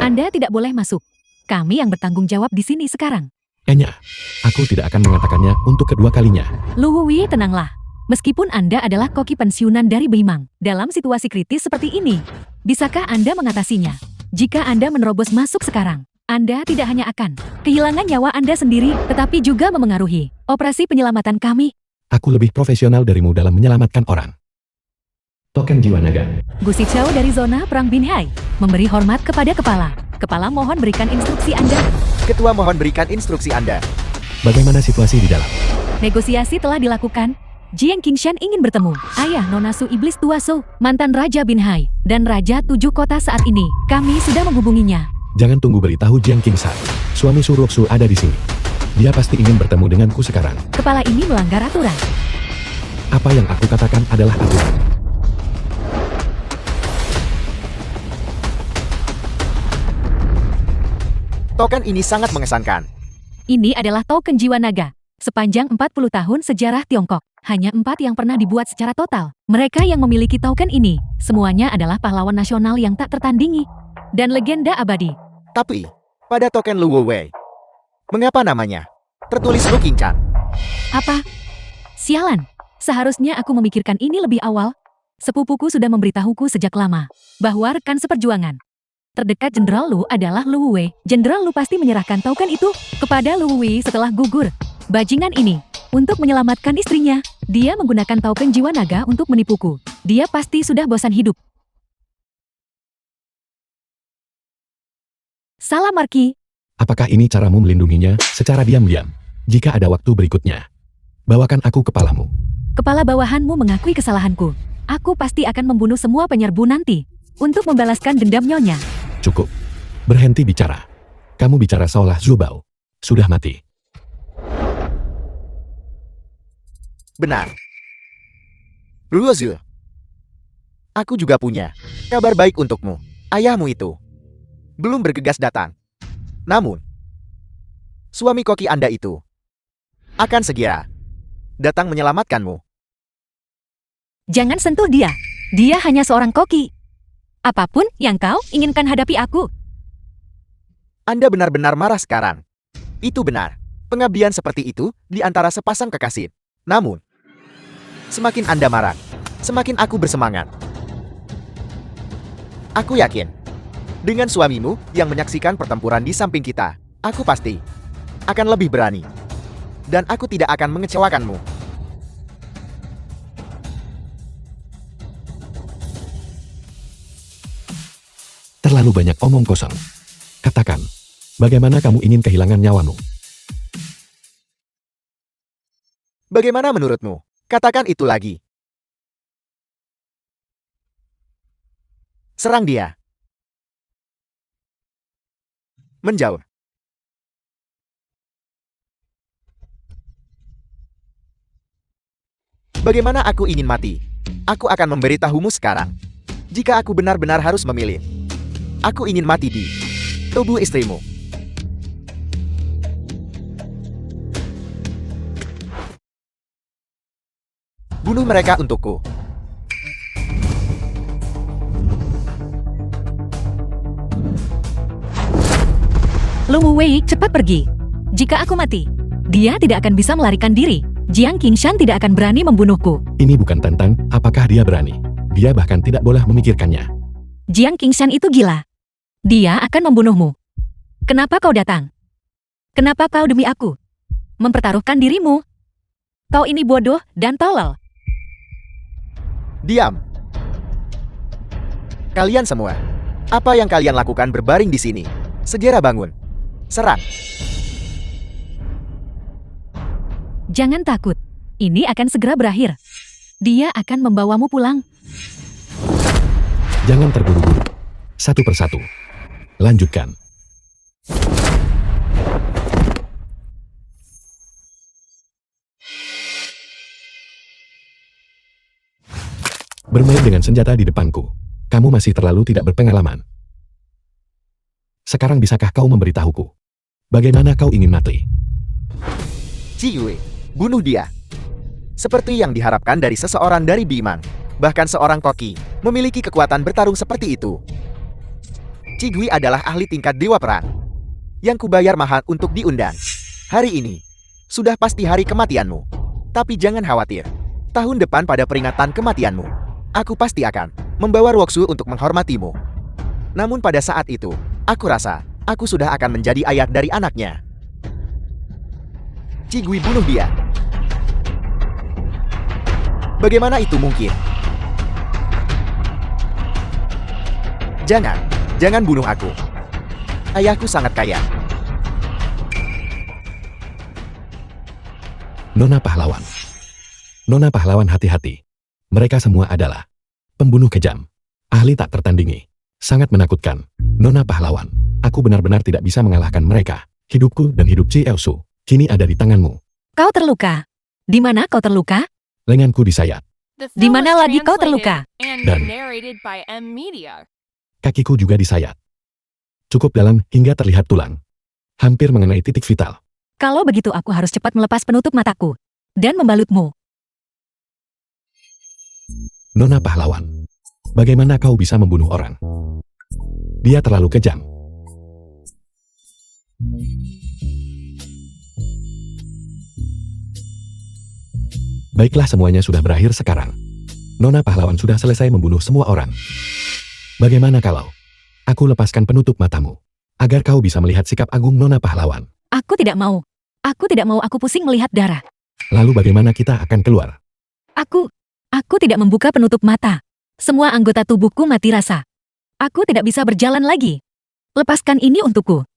Anda tidak boleh masuk. Kami yang bertanggung jawab di sini sekarang. Enya, aku tidak akan mengatakannya untuk kedua kalinya. Lu Hui, tenanglah. Meskipun Anda adalah koki pensiunan dari Beimang, dalam situasi kritis seperti ini, bisakah Anda mengatasinya? Jika Anda menerobos masuk sekarang, Anda tidak hanya akan kehilangan nyawa Anda sendiri, tetapi juga memengaruhi operasi penyelamatan kami. Aku lebih profesional darimu dalam menyelamatkan orang. Token jiwa naga. Gu Xichao dari zona perang Binhai memberi hormat kepada kepala. Kepala mohon berikan instruksi Anda. Ketua mohon berikan instruksi Anda. Bagaimana situasi di dalam? Negosiasi telah dilakukan. Jiang Qingshan ingin bertemu ayah Nona Su Iblis Tua Su, mantan Raja Binhai, dan Raja 7 kota saat ini. Kami sudah menghubunginya. Jangan tunggu beritahu Jiang Qingshan. Suami Su Ruoksu ada di sini. Dia pasti ingin bertemu denganku sekarang. Kepala ini melanggar aturan. Apa yang aku katakan adalah aturan. Token ini sangat mengesankan. Ini adalah token jiwa naga. Sepanjang 40 tahun sejarah Tiongkok, hanya 4 yang pernah dibuat secara total. Mereka yang memiliki token ini, semuanya adalah pahlawan nasional yang tak tertandingi. Dan legenda abadi. Tapi, pada token Lu Wei, mengapa namanya tertulis Lu Qingshan? Apa? Sialan. Seharusnya aku memikirkan ini lebih awal. Sepupuku sudah memberitahuku sejak lama bahwa rekan seperjuangan terdekat Jenderal Lu adalah Lu Wei. Jenderal Lu pasti menyerahkan token itu kepada Lu Wei setelah gugur. Bajingan ini, untuk menyelamatkan istrinya, dia menggunakan token jiwa naga untuk menipuku. Dia pasti sudah bosan hidup. Salam Marki. Apakah ini caramu melindunginya secara diam-diam? Jika ada waktu berikutnya, bawakan aku kepalamu. Kepala bawahanmu mengakui kesalahanku. Aku pasti akan membunuh semua penyerbu nanti untuk membalaskan dendam nyonya. Cukup. Berhenti bicara. Kamu bicara seolah Zubao sudah mati. Benar. Ruozul, aku juga punya kabar baik untukmu. Ayahmu itu belum bergegas datang. Namun, suami koki Anda itu akan segera datang menyelamatkanmu. Jangan sentuh dia. Dia hanya seorang koki. Apapun yang kau inginkan hadapi aku. Anda benar-benar marah sekarang. Itu benar. Pengabdian seperti itu di antara sepasang kekasih. Namun, semakin Anda marah, semakin aku bersemangat. Aku yakin, dengan suamimu yang menyaksikan pertempuran di samping kita, aku pasti akan lebih berani. Dan aku tidak akan mengecewakanmu. Terlalu banyak omong kosong. Katakan, bagaimana kamu ingin kehilangan nyawamu? Bagaimana menurutmu? Katakan itu lagi. Serang dia. Menjauh. Bagaimana aku ingin mati? Aku akan memberitahumu sekarang. Jika aku benar-benar harus memilih, aku ingin mati di tubuh istrimu. Bunuh mereka untukku. Lu Wei, cepat pergi. Jika aku mati, dia tidak akan bisa melarikan diri. Jiang Qingshan tidak akan berani membunuhku. Ini bukan tentang apakah dia berani. Dia bahkan tidak boleh memikirkannya. Jiang Qingshan itu gila. Dia akan membunuhmu. Kenapa kau datang? Kenapa kau demi aku mempertaruhkan dirimu? Kau ini bodoh dan tolol. Diam. Kalian semua, apa yang kalian lakukan berbaring di sini? Segera bangun. Serang. Jangan takut. Ini akan segera berakhir. Dia akan membawamu pulang. Jangan terburu-buru. Satu persatu. Lanjutkan. Bermain dengan senjata di depanku. Kamu masih terlalu tidak berpengalaman. Sekarang bisakah kau memberitahuku? Bagaimana kau ingin mati? Ji Yue, bunuh dia. Seperti yang diharapkan dari seseorang dari Bimang. Bahkan seorang koki memiliki kekuatan bertarung seperti itu. Ji Yue adalah ahli tingkat dewa perang yang kubayar mahal untuk diundang. Hari ini sudah pasti hari kematianmu. Tapi jangan khawatir. Tahun depan pada peringatan kematianmu, aku pasti akan membawa Ruoksu untuk menghormatimu. Namun pada saat itu, aku rasa aku sudah akan menjadi ayah dari anaknya. Ji Yue bunuh dia. Bagaimana itu mungkin? Jangan bunuh aku. Ayahku sangat kaya. Nona pahlawan. Nona pahlawan, hati-hati. Mereka semua adalah pembunuh kejam. Ahli tak tertandingi. Sangat menakutkan. Nona pahlawan. Aku benar-benar tidak bisa mengalahkan mereka. Hidupku dan hidup Ci Elsu kini ada di tanganmu. Kau terluka. Di mana kau terluka? Lenganku disayat. The Di film mana was lagi kau terluka? translated and Dan- narrated by M Media. Kakiku juga disayat. Cukup dalam hingga terlihat tulang. Hampir mengenai titik vital. Kalau begitu aku harus cepat melepas penutup mataku dan membalutmu. Nona pahlawan. Bagaimana kau bisa membunuh orang? Dia terlalu kejam. Baiklah, semuanya sudah berakhir sekarang. Nona pahlawan sudah selesai membunuh semua orang. Bagaimana kalau aku lepaskan penutup matamu, agar kau bisa melihat sikap agung Nona pahlawan? Aku tidak mau. Aku tidak mau, aku pusing melihat darah. Lalu bagaimana kita akan keluar? Aku tidak membuka penutup mata. Semua anggota tubuhku mati rasa. Aku tidak bisa berjalan lagi. Lepaskan ini untukku.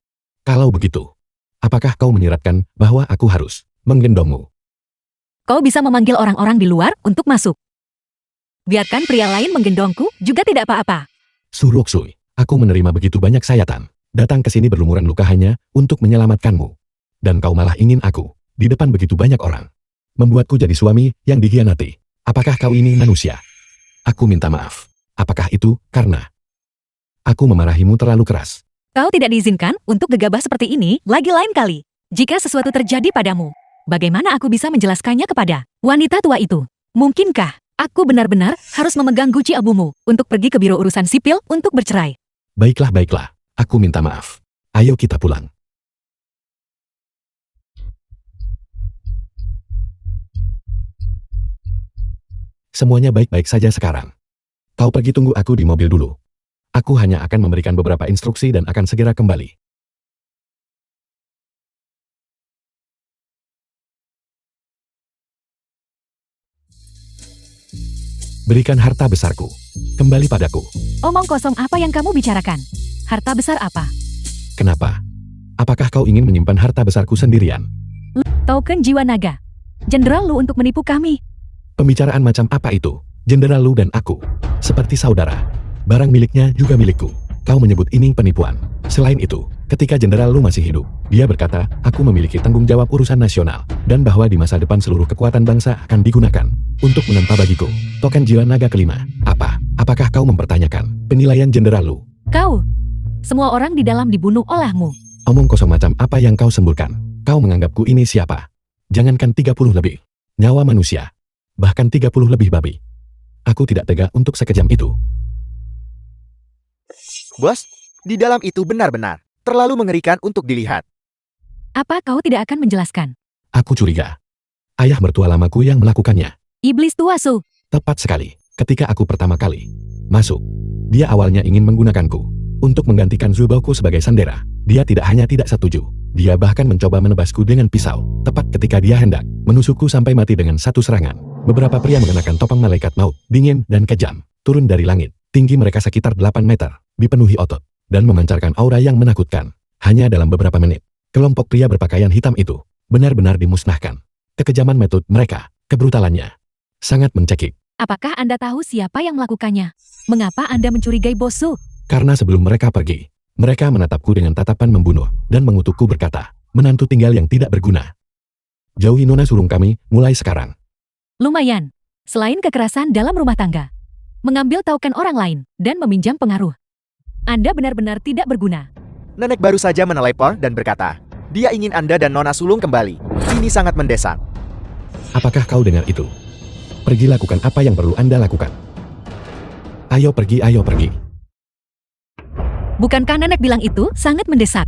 Kalau begitu, apakah kau menyiratkan bahwa aku harus menggendongmu? Kau bisa memanggil orang-orang di luar untuk masuk. Biarkan pria lain menggendongku juga tidak apa-apa. Suruksui, aku menerima begitu banyak sayatan. Datang ke sini berlumuran luka hanya untuk menyelamatkanmu. Dan kau malah ingin aku, di depan begitu banyak orang, membuatku jadi suami yang dikhianati. Apakah kau ini manusia? Aku minta maaf. Apakah itu karena aku memarahimu terlalu keras? Kau tidak diizinkan untuk gegabah seperti ini lagi lain kali. Jika sesuatu terjadi padamu, bagaimana aku bisa menjelaskannya kepada wanita tua itu? Mungkinkah aku benar-benar harus memegang guci abumu untuk pergi ke biro urusan sipil untuk bercerai? Baiklah. Aku minta maaf. Ayo kita pulang. Semuanya baik-baik saja sekarang. Kau pergi tunggu aku di mobil dulu. Aku hanya akan memberikan beberapa instruksi dan akan segera kembali. Berikan harta besarku. Kembali padaku. Omong kosong apa yang kamu bicarakan? Harta besar apa? Kenapa? Apakah kau ingin menyimpan harta besarku sendirian? Token jiwa naga. Jenderal Lu untuk menipu kami. Pembicaraan macam apa itu? Jenderal Lu dan aku seperti saudara. Barang miliknya juga milikku. Kau menyebut ini penipuan. Selain itu, ketika Jenderal Lu masih hidup, dia berkata, aku memiliki tanggung jawab urusan nasional, dan bahwa di masa depan seluruh kekuatan bangsa akan digunakan untuk menempa bagiku token jiwa naga kelima. Apakah kau mempertanyakan penilaian Jenderal Lu? Kau. Semua orang di dalam dibunuh olehmu. Omong kosong macam apa yang kau semburkan? Kau menganggapku ini siapa? Jangankan 30 lebih nyawa manusia, bahkan 30 lebih babi. Aku tidak tega untuk sekejam itu. Bos, di dalam itu benar-benar terlalu mengerikan untuk dilihat. Apa kau tidak akan menjelaskan? Aku curiga. Ayah mertua lamaku yang melakukannya. Iblis tua Su. Tepat sekali. Ketika aku pertama kali masuk, dia awalnya ingin menggunakanku untuk menggantikan Zuboku sebagai sandera. Dia tidak hanya tidak setuju, dia bahkan mencoba menebasku dengan pisau, tepat ketika dia hendak menusukku sampai mati dengan satu serangan. Beberapa pria mengenakan topeng malaikat maut, dingin dan kejam, turun dari langit. Tinggi mereka sekitar 8 meter, dipenuhi otot, dan memancarkan aura yang menakutkan. Hanya dalam beberapa menit, kelompok pria berpakaian hitam itu benar-benar dimusnahkan. Kekejaman metode mereka, kebrutalannya, sangat mencekik. Apakah Anda tahu siapa yang melakukannya? Mengapa Anda mencurigai Bosu? Karena sebelum mereka pergi, mereka menatapku dengan tatapan membunuh, dan mengutukku berkata, menantu tinggal yang tidak berguna. Jauhi nona sulung kami, mulai sekarang. Lumayan. Selain kekerasan dalam rumah tangga, mengambil taukan orang lain, dan meminjam pengaruh, Anda benar-benar tidak berguna. Nenek baru saja menelepon dan berkata, dia ingin Anda dan nona sulung kembali. Ini sangat mendesak. Apakah kau dengar itu? Pergi lakukan apa yang perlu Anda lakukan. Ayo pergi, ayo pergi. Bukankah nenek bilang itu sangat mendesak?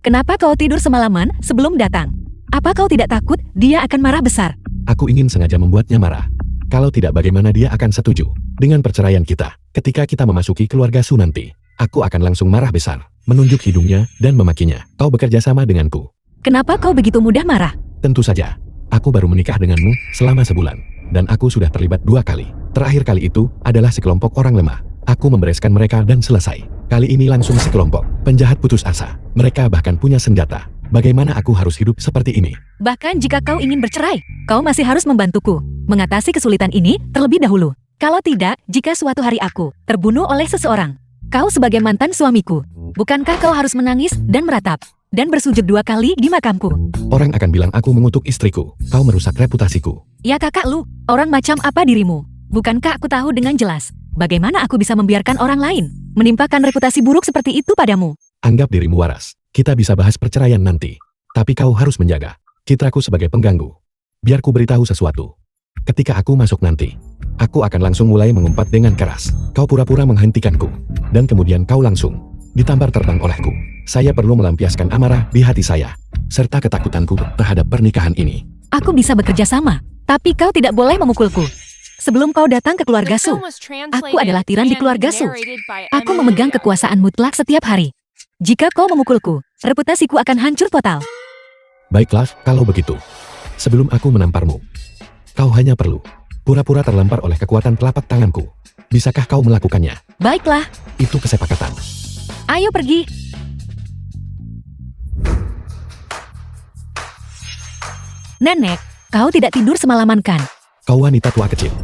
Kenapa kau tidur semalaman sebelum datang? Apa kau tidak takut dia akan marah besar? Aku ingin sengaja membuatnya marah. Kalau tidak, bagaimana dia akan setuju dengan perceraian kita? Ketika kita memasuki keluarga Su nanti, aku akan langsung marah besar, menunjuk hidungnya dan memakinya. Kau bekerja sama denganku. Kenapa kau begitu mudah marah? Tentu saja. Aku baru menikah denganmu selama sebulan, dan aku sudah terlibat 2 kali. Terakhir kali itu adalah sekelompok orang lemah. Aku membereskan mereka dan selesai. Kali ini langsung sekelompok penjahat putus asa. Mereka bahkan punya senjata. Bagaimana aku harus hidup seperti ini? Bahkan jika kau ingin bercerai, kau masih harus membantuku mengatasi kesulitan ini terlebih dahulu. Kalau tidak, jika suatu hari aku terbunuh oleh seseorang, kau sebagai mantan suamiku, bukankah kau harus menangis dan meratap dan bersujud 2 kali di makamku? Orang akan bilang aku mengutuk istriku. Kau merusak reputasiku. Ya kakak lu, orang macam apa dirimu? Bukankah aku tahu dengan jelas bagaimana aku bisa membiarkan orang lain menimpakan reputasi buruk seperti itu padamu? Anggap dirimu waras. Kita bisa bahas perceraian nanti. Tapi kau harus menjaga citraku sebagai pengganggu. Biar ku beritahu sesuatu. Ketika aku masuk nanti, aku akan langsung mulai mengumpat dengan keras. Kau pura-pura menghentikanku, dan kemudian kau langsung ditampar terbang olehku. Saya perlu melampiaskan amarah di hati saya, serta ketakutanku terhadap pernikahan ini. Aku bisa bekerja sama, tapi kau tidak boleh memukulku. Sebelum kau datang ke keluarga The Su, film was translated aku adalah tiran di and keluarga Su. narrated by Aku Emma memegang Media. kekuasaan mutlak setiap hari. Jika kau memukulku, reputasiku akan hancur total. Baiklah, kalau begitu. Sebelum aku menamparmu, kau hanya perlu pura-pura terlempar oleh kekuatan telapak tanganku. Bisakah kau melakukannya? Baiklah, Itu kesepakatan. ayo pergi. Nenek, kau tidak tidur semalaman kan? Kau wanita tua kecil.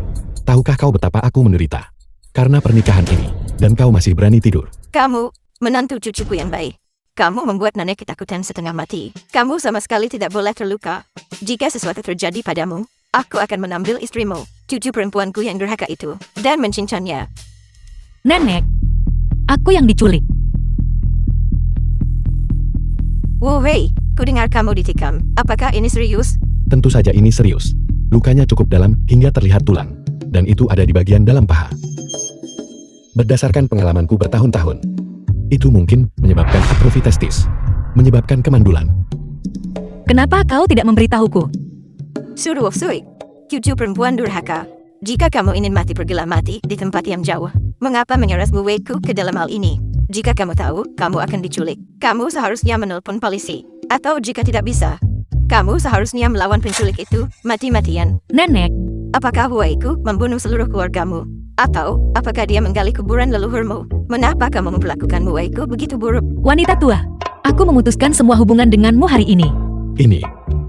Tahukah kau betapa aku menderita karena pernikahan ini, dan kau masih berani tidur? Kamu, menantu cucuku yang baik. Kamu membuat nenek ketakutan setengah mati. Kamu sama sekali tidak boleh terluka. Jika sesuatu terjadi padamu, aku akan menambil istrimu, cucu perempuanku yang durhaka itu, dan mencincangnya. Nenek, aku yang diculik. Wow, hey, ku dengar kamu ditikam. Apakah ini serius? Tentu saja ini serius. Lukanya cukup dalam hingga terlihat tulang, dan itu ada di bagian dalam paha. Berdasarkan pengalamanku bertahun-tahun, itu mungkin menyebabkan atrofi testis, menyebabkan kemandulan. Kenapa kau tidak memberitahuku? Suruh suik, cucu perempuan durhaka. Jika kamu ingin mati, pergilah mati di tempat yang jauh. Mengapa mengeras buweku ke dalam hal ini? Jika kamu tahu, kamu akan diculik. Kamu seharusnya menelpon polisi. Atau jika tidak bisa, kamu seharusnya melawan penculik itu mati-matian. Nenek, Apakah Huaiku membunuh seluruh keluargamu? Atau apakah dia menggali kuburan leluhurmu? Mengapa kamu memperlakukan Huaiku begitu buruk? wanita tua, aku memutuskan semua hubungan denganmu hari ini. Ini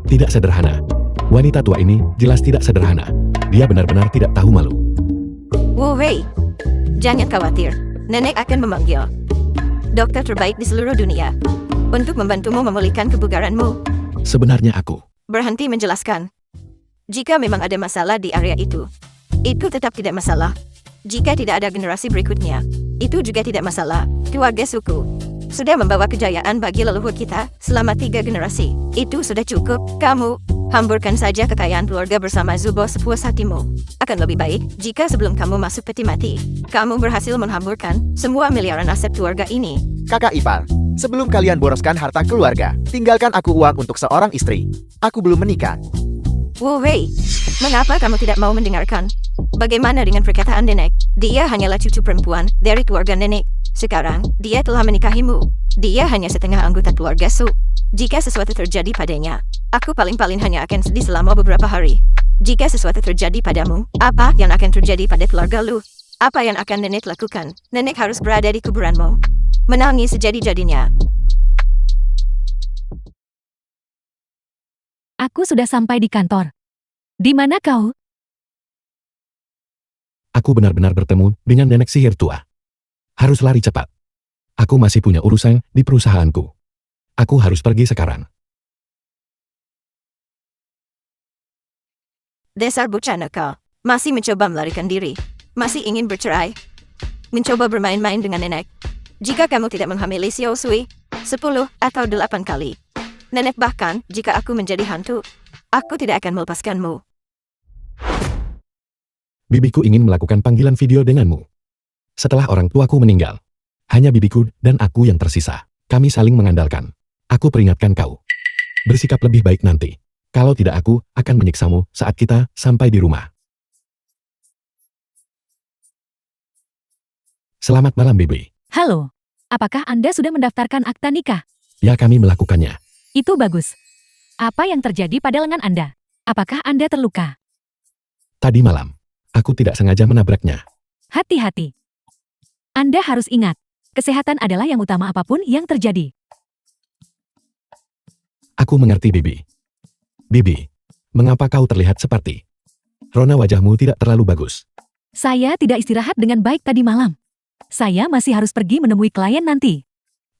tidak sederhana. Wanita tua ini jelas tidak sederhana. Dia benar-benar tidak tahu malu. Wei, jangan khawatir. Nenek akan memanggil dokter terbaik di seluruh dunia untuk membantumu memulihkan kebugaranmu. Sebenarnya aku Berhenti menjelaskan. Jika memang ada masalah di area itu tetap tidak masalah. Jika tidak ada generasi berikutnya, itu juga tidak masalah. Keluarga suku sudah membawa kejayaan bagi leluhur kita selama 3 generasi. Itu sudah cukup. Kamu hamburkan saja kekayaan keluarga bersama Zubo sepuas hatimu. Akan lebih baik jika sebelum kamu masuk peti mati, kamu berhasil menghamburkan semua miliaran aset keluarga ini. Kakak ipar, sebelum kalian boroskan harta keluarga, tinggalkan aku uang untuk seorang istri. Aku belum menikah. Wu Wei, mengapa kamu tidak mau mendengarkan? Bagaimana dengan perkataan nenek? Dia hanyalah cucu perempuan dari keluarga nenek. Sekarang, dia telah menikahimu. Dia hanya setengah anggota keluarga Su. Jika sesuatu terjadi padanya, aku paling-paling hanya akan sedih selama beberapa hari. Jika sesuatu terjadi padamu, apa yang akan terjadi pada keluarga lu? Apa yang akan nenek lakukan? Nenek harus berada di kuburanmu. Menangis sejadi-jadinya. Aku sudah sampai di kantor. Di mana kau? Aku benar-benar bertemu dengan nenek sihir tua. Harus lari cepat. Aku masih punya urusan di perusahaanku. Aku harus pergi sekarang. Dasar bocah nakal. Masih mencoba melarikan diri. Masih ingin bercerai. Mencoba bermain-main dengan nenek. Jika kamu tidak menghamili Xiao Sui, 10 atau 8 kali. Nenek bahkan, jika aku menjadi hantu, aku tidak akan melepaskanmu. Bibiku ingin melakukan panggilan video denganmu. Setelah orang tuaku meninggal, hanya bibiku dan aku yang tersisa. Kami saling mengandalkan. Aku peringatkan kau. Bersikap lebih baik nanti. Kalau tidak aku akan menyiksamu saat kita sampai di rumah. Selamat malam, Bibi. Halo. Apakah Anda sudah mendaftarkan akta nikah? Ya, kami melakukannya. Itu bagus. Apa yang terjadi pada lengan Anda? Apakah Anda terluka? Tadi malam, aku tidak sengaja menabraknya. Hati-hati. Anda harus ingat, kesehatan adalah yang utama apapun yang terjadi. Aku mengerti, Bibi. Bibi, mengapa kau terlihat seperti? Rona wajahmu tidak terlalu bagus. Saya tidak istirahat dengan baik tadi malam. Saya masih harus pergi menemui klien nanti.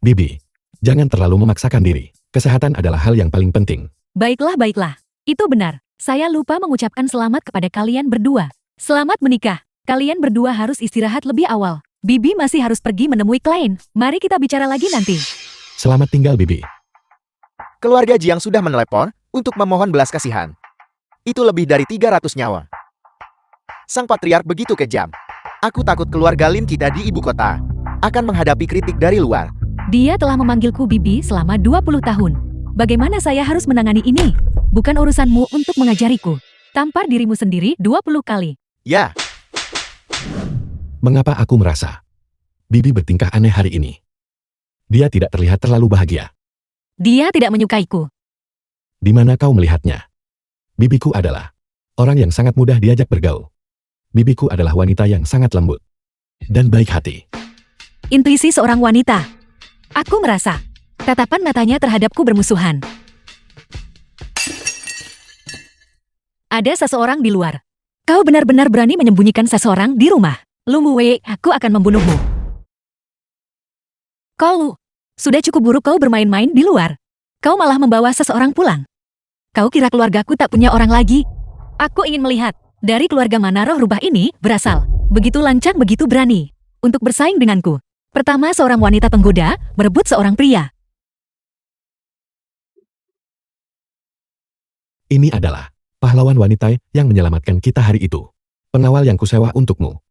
Bibi, jangan terlalu memaksakan diri. Kesehatan adalah hal yang paling penting. Baiklah, baiklah. Itu benar. Saya lupa mengucapkan selamat kepada kalian berdua. Selamat menikah. Kalian berdua harus istirahat lebih awal. Bibi masih harus pergi menemui klien. Mari kita bicara lagi nanti. Selamat tinggal, Bibi. Keluarga Jiang sudah menelepon untuk memohon belas kasihan. Itu lebih dari 300 nyawa. Sang patriark begitu kejam. Aku takut keluarga Lin kita di ibu kota akan menghadapi kritik dari luar. Dia telah memanggilku Bibi selama 20 tahun. Bagaimana saya harus menangani ini? Bukan urusanmu untuk mengajariku. Tampar dirimu sendiri 20 kali. Ya, Mengapa aku merasa Bibi bertingkah aneh hari ini? Dia tidak terlihat terlalu bahagia. Dia tidak menyukaiku. Di mana kau melihatnya? Bibiku adalah orang yang sangat mudah diajak bergaul. Bibiku adalah wanita yang sangat lembut dan baik hati. Intuisi seorang wanita. Aku merasa tatapan matanya terhadapku bermusuhan. Ada seseorang di luar. Kau benar-benar berani menyembunyikan seseorang di rumah. Lu Wei, aku akan membunuhmu. Lu, sudah cukup buruk kau bermain-main di luar. Kau malah membawa seseorang pulang. Kau kira keluargaku tak punya orang lagi? Aku ingin melihat dari keluarga mana roh rubah ini berasal. Begitu lancang, begitu berani untuk bersaing denganku. Pertama, seorang wanita penggoda merebut seorang pria. Ini adalah pahlawan wanita yang menyelamatkan kita hari itu. Pengawal yang kusewa untukmu.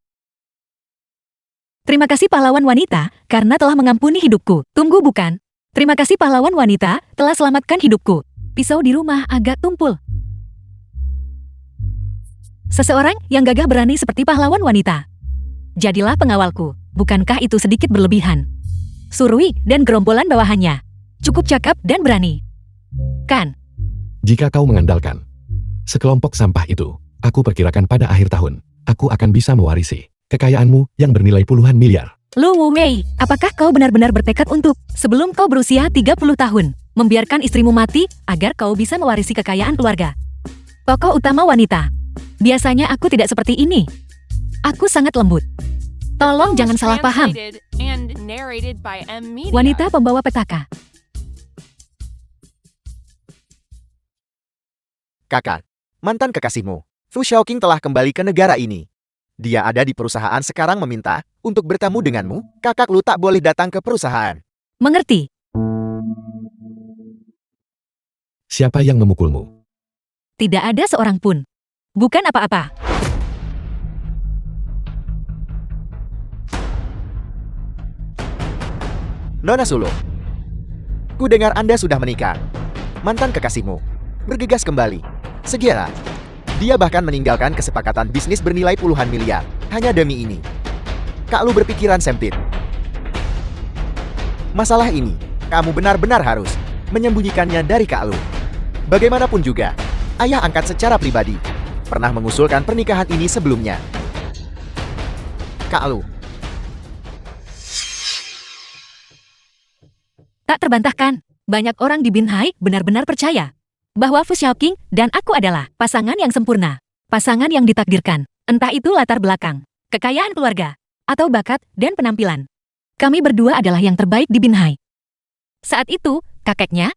Terima kasih pahlawan wanita, karena telah mengampuni hidupku. Tunggu bukan? Terima kasih pahlawan wanita, telah selamatkan hidupku. Pisau di rumah agak tumpul. Seseorang yang gagah berani seperti pahlawan wanita. Jadilah pengawalku, bukankah itu sedikit berlebihan? Surui dan gerombolan bawahannya. Cukup cakap dan berani. Kan? Jika kau mengandalkan sekelompok sampah itu, aku perkirakan pada akhir tahun, aku akan bisa mewarisi kekayaanmu yang bernilai puluhan miliar. Lu Wei, apakah kau benar-benar bertekad untuk, sebelum kau berusia 30 tahun, membiarkan istrimu mati agar kau bisa mewarisi kekayaan keluarga? Tokoh utama wanita. Biasanya aku tidak seperti ini. Aku sangat lembut. Tolong jangan salah paham. Translated and narrated by M Media. Wanita pembawa petaka. kakak. Mantan kekasihmu, Fu Shaoqing telah kembali ke negara ini. Dia ada di perusahaan sekarang meminta untuk bertemu denganmu. Kakak Lu tak boleh datang ke perusahaan. Mengerti? Siapa yang memukulmu? Tidak ada seorang pun. Bukan apa-apa. Nona Sulu, ku dengar Anda sudah menikah. Mantan kekasihmu bergegas kembali. Segera, dia bahkan meninggalkan kesepakatan bisnis bernilai puluhan miliar hanya demi ini. Kak Lu berpikiran sempit. Masalah ini, kamu benar-benar harus menyembunyikannya dari Kak Lu. Bagaimanapun juga, ayah angkat secara pribadi pernah mengusulkan pernikahan ini sebelumnya. Kak Lu, Tak terbantahkan, banyak orang di Binhai benar-benar percaya bahwa Fu Xiaoqing dan aku adalah pasangan yang sempurna, pasangan yang ditakdirkan, entah itu latar belakang, kekayaan keluarga, atau bakat dan penampilan. Kami berdua adalah yang terbaik di Binhai. Saat itu, kakeknya,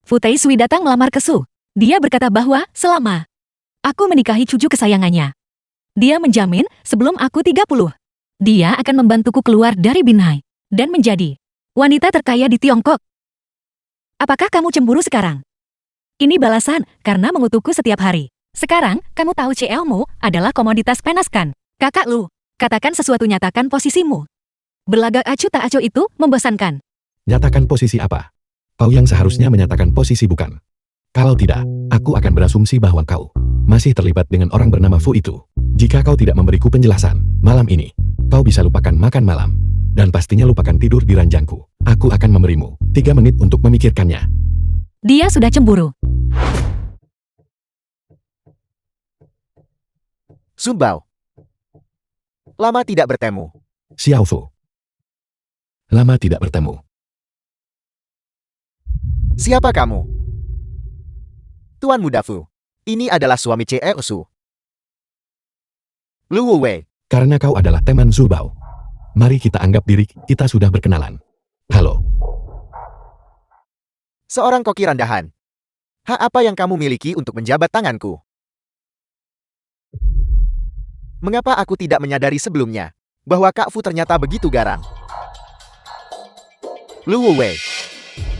Fu Taisui datang melamar ke Su. Dia berkata bahwa selama aku menikahi cucu kesayangannya, dia menjamin sebelum aku 30, dia akan membantuku keluar dari Binhai dan menjadi wanita terkaya di Tiongkok. Apakah kamu cemburu sekarang? Ini balasan karena mengutukku setiap hari. Sekarang, kamu tahu CL-mu adalah komoditas penaskan. Kakak Lu, katakan sesuatu, nyatakan posisimu. Berlagak acuh tak acuh itu membosankan. Nyatakan posisi apa? Kau yang seharusnya menyatakan posisi bukan. Kalau tidak, aku akan berasumsi bahwa kau masih terlibat dengan orang bernama Fu itu. Jika kau tidak memberiku penjelasan, malam ini, kau bisa lupakan makan malam. Dan pastinya lupakan tidur di ranjangku. Aku akan memberimu 3 menit untuk memikirkannya. Dia sudah cemburu. Sun Bao. Lama tidak bertemu. Xiao Fu. Lama tidak bertemu. Siapa kamu? Tuan Muda Fu. Ini adalah suami CL Su. Lu Wu Wei. Karena kau adalah teman Zhu Bao. Mari kita anggap diri kita sudah berkenalan. Halo. Seorang koki rendahan. Hak apa yang kamu miliki untuk menjabat tanganku? Mengapa aku tidak menyadari sebelumnya bahwa Kak Fu ternyata begitu garang? Lu Wu Wei.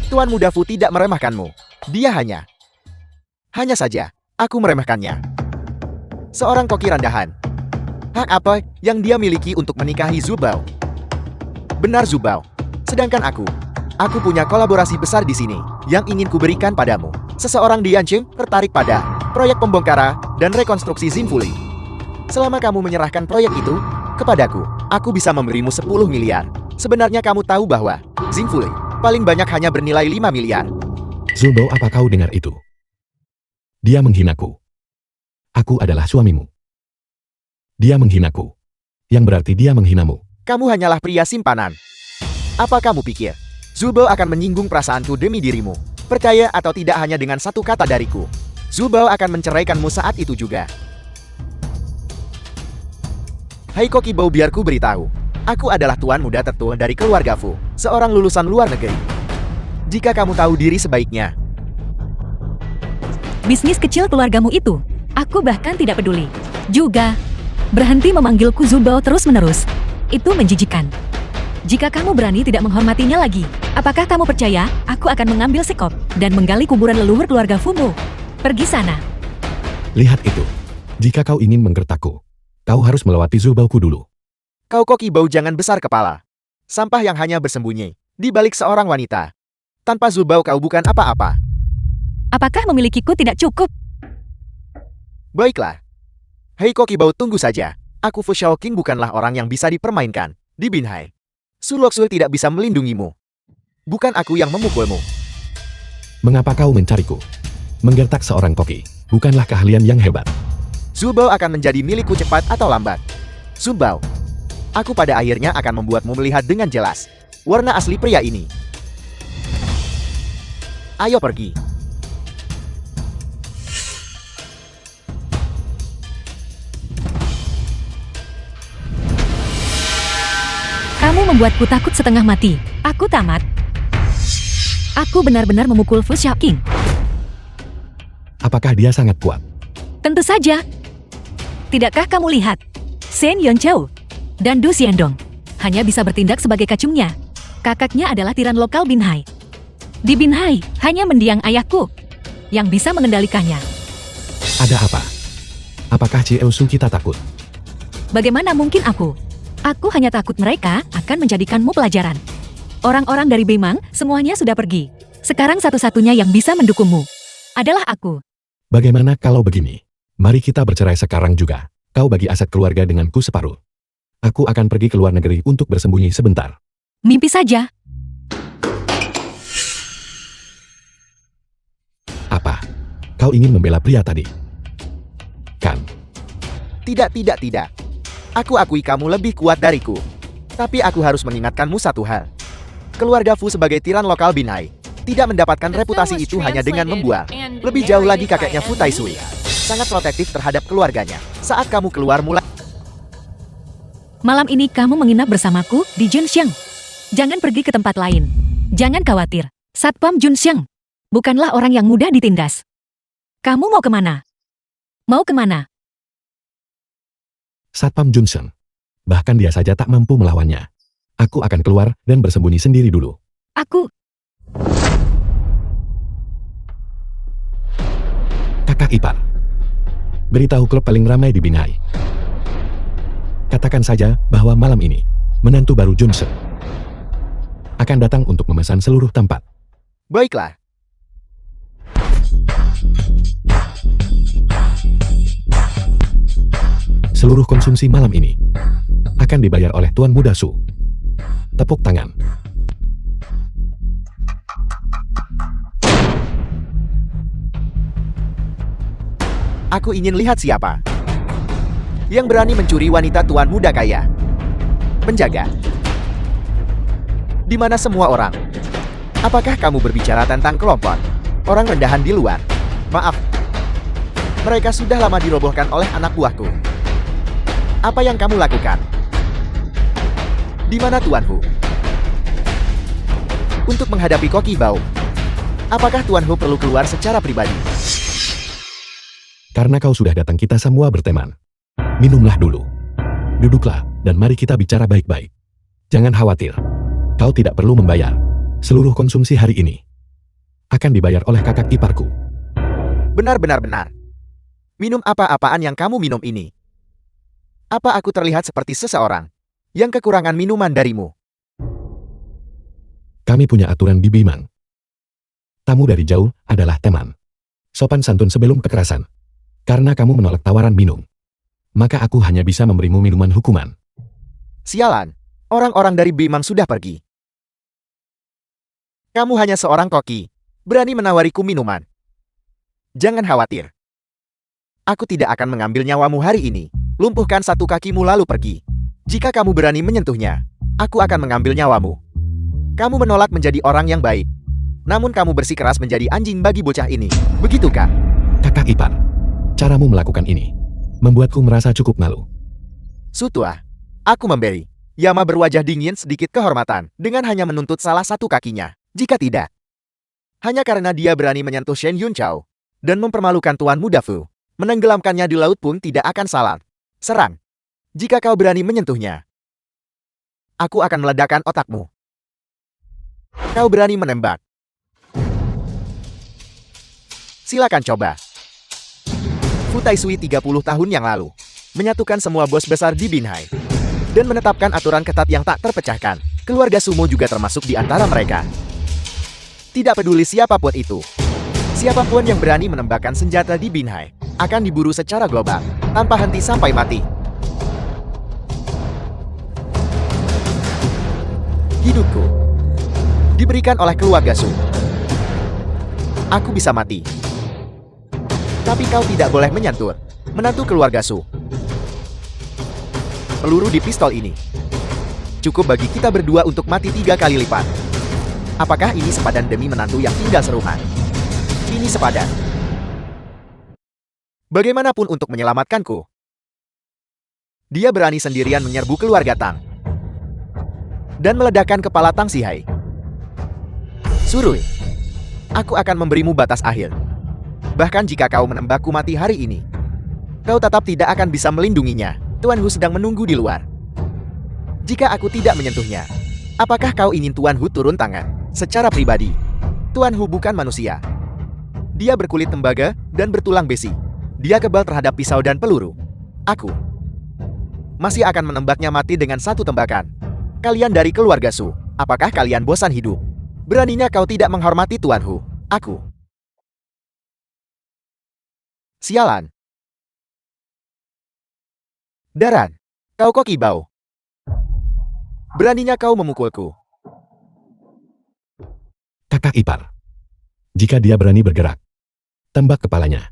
Tuan Muda Fu tidak meremehkanmu. Dia hanya saja, aku meremehkannya. Seorang koki rendahan. Hak apa yang dia miliki untuk menikahi Zhu Bao? Benar Zhu Bao. Sedangkan aku punya kolaborasi besar di sini yang ingin kuberikan padamu. Seseorang di Yanqing tertarik pada proyek pembongkaran dan rekonstruksi Xinfuli. Selama kamu menyerahkan proyek itu kepadaku, aku bisa memberimu 10 miliar. Sebenarnya kamu tahu bahwa Xinfuli paling banyak hanya bernilai 5 miliar. Zhu Bao, apa kau dengar itu? Dia menghinaku. Aku adalah suamimu. Dia menghinaku. Yang berarti dia menghinamu. Kamu hanyalah pria simpanan. Apa kamu pikir Zhu Bao akan menyinggung perasaanku demi dirimu? Percaya atau tidak, hanya dengan satu kata dariku, Zhu Bao akan menceraikanmu saat itu juga. Hai Koki Bao, biar ku beritahu. Aku adalah tuan muda tertua dari keluarga Fu, seorang lulusan luar negeri. Jika kamu tahu diri sebaiknya. Bisnis kecil keluargamu itu, aku bahkan tidak peduli. Juga, berhenti memanggilku Zhu Bao terus-menerus. Itu menjijikan. Jika kamu berani tidak menghormatinya lagi, apakah kamu percaya aku akan mengambil sekop dan menggali kuburan leluhur keluarga Fumu? Pergi sana. Lihat itu. Jika kau ingin menggertakku, kau harus melewati Zhu Bao-ku dulu. Kau Koki Bao jangan besar kepala. Sampah yang hanya bersembunyi di balik seorang wanita. Tanpa Zhu Bao kau bukan apa-apa. Apakah memilikiku tidak cukup? Baiklah. Hei Koki Bao, tunggu saja. Aku Fu Xiaoqing bukanlah orang yang bisa dipermainkan di Binhai. Su Luoxul tidak bisa melindungimu. Bukan aku yang memukulmu. Mengapa kau mencariku? Menggertak seorang koki bukanlah keahlian yang hebat. Zhu Bao akan menjadi milikku cepat atau lambat. Zhu Bao, aku pada akhirnya akan membuatmu melihat dengan jelas warna asli pria ini. Ayo pergi. Kamu membuatku takut setengah mati. Aku tamat. Aku benar-benar memukul Fu Xiaoqing. Apakah dia sangat kuat? Tentu saja. Tidakkah kamu lihat? Shen Yonchou dan Du Xiandong hanya bisa bertindak sebagai kacungnya. Kakaknya adalah tiran lokal Binhai. Di Binhai, hanya mendiang ayahku yang bisa mengendalikannya. Ada apa? Apakah Su kita takut? Bagaimana mungkin aku? Aku hanya takut mereka akan menjadikanmu pelajaran. Orang-orang dari Beimang semuanya sudah pergi. Sekarang satu-satunya yang bisa mendukungmu adalah aku. Bagaimana kalau begini? Mari kita bercerai sekarang juga. Kau bagi aset keluarga denganku separuh. Aku akan pergi ke luar negeri untuk bersembunyi sebentar. Mimpi saja. Apa? Kau ingin membela pria tadi? Kan? Tidak. Aku akui kamu lebih kuat dariku. Tapi aku harus mengingatkanmu satu hal. Keluarga Fu sebagai tiran lokal Binhai tidak mendapatkan reputasi itu hanya dengan membual. Lebih jauh lagi kakeknya Fu Taisui sangat protektif terhadap keluarganya. Saat kamu keluar mulai... Malam ini kamu menginap bersamaku di Junxiang. Jangan pergi ke tempat lain. Jangan khawatir. Satpam Junxiang bukanlah orang yang mudah ditindas. Kamu mau kemana? Mau kemana? Satpam Junsen. Bahkan dia saja tak mampu melawannya. Aku akan keluar dan bersembunyi sendiri dulu. Aku... Kakak ipar. Beritahu klub paling ramai di Binhai. Katakan saja bahwa malam ini, menantu baru Junsen akan datang untuk memesan seluruh tempat. Baiklah. Seluruh konsumsi malam ini akan dibayar oleh Tuan Muda Su. Tepuk tangan. Aku ingin lihat siapa yang berani mencuri wanita tuan muda kaya. Penjaga. Di mana semua orang? Apakah kamu berbicara tentang kelompok orang rendahan di luar? Maaf. Mereka sudah lama dirobohkan oleh anak buahku. Apa yang kamu lakukan? Di mana Tuan Hu? Untuk menghadapi Koki Bao, apakah Tuan Hu perlu keluar secara pribadi? Karena kau sudah datang, kita semua berteman. Minumlah dulu. Duduklah, dan mari kita bicara baik-baik. Jangan khawatir. Kau tidak perlu membayar. Seluruh konsumsi hari ini akan dibayar oleh kakak iparku. Benar. Minum apa-apaan yang kamu minum ini? Apa aku terlihat seperti seseorang yang kekurangan minuman darimu? Kami punya aturan di Bimang. Tamu dari jauh adalah teman. Sopan santun sebelum kekerasan. Karena kamu menolak tawaran minum, maka aku hanya bisa memberimu minuman hukuman. Sialan, orang-orang dari Bimang sudah pergi. Kamu hanya seorang koki, berani menawariku minuman. Jangan khawatir. Aku tidak akan mengambil nyawamu hari ini. Lumpuhkan satu kakimu lalu pergi. Jika kamu berani menyentuhnya, aku akan mengambil nyawamu. Kamu menolak menjadi orang yang baik. Namun kamu bersikeras menjadi anjing bagi bocah ini. Begitukah? Kakak ipar, caramu melakukan ini membuatku merasa cukup malu. Sutua, aku memberi Yama berwajah dingin sedikit kehormatan dengan hanya menuntut salah satu kakinya. Jika tidak, hanya karena dia berani menyentuh Shen Yun Chao dan mempermalukan Tuan Muda Fu, menenggelamkannya di laut pun tidak akan salah. Serang. Jika kau berani menyentuhnya, aku akan meledakkan otakmu. Kau berani menembak. Silakan coba. Fu Taisui 30 tahun yang lalu menyatukan semua bos besar di Binhai dan menetapkan aturan ketat yang tak terpecahkan. Keluarga Sumo juga termasuk di antara mereka. Tidak peduli siapapun itu, siapapun yang berani menembakkan senjata di Binhai akan diburu secara global, tanpa henti sampai mati. Hidupku diberikan oleh keluarga Su. Aku bisa mati. Tapi kau tidak boleh menyentuh menantu keluarga Su. Peluru di pistol ini cukup bagi kita berdua untuk mati 3 kali lipat. Apakah ini sepadan demi menantu yang tinggal seruman? Ini sepadan. Bagaimanapun untuk menyelamatkanku. Dia berani sendirian menyerbu keluarga Tang dan meledakkan kepala Tang Sihai. Surui, aku akan memberimu batas akhir. Bahkan jika kau menembakku mati hari ini, kau tetap tidak akan bisa melindunginya. Tuan Hu sedang menunggu di luar. Jika aku tidak menyentuhnya, apakah kau ingin Tuan Hu turun tangan? Secara pribadi, Tuan Hu bukan manusia. Dia berkulit tembaga dan bertulang besi. Dia kebal terhadap pisau dan peluru. Aku masih akan menembaknya mati dengan satu tembakan. Kalian dari keluarga Su, apakah kalian bosan hidup? Beraninya kau tidak menghormati Tuan Hu. Aku Sialan. Daran, kau koki bau. Beraninya kau memukulku. Kakak ipar. Jika dia berani bergerak, tembak kepalanya.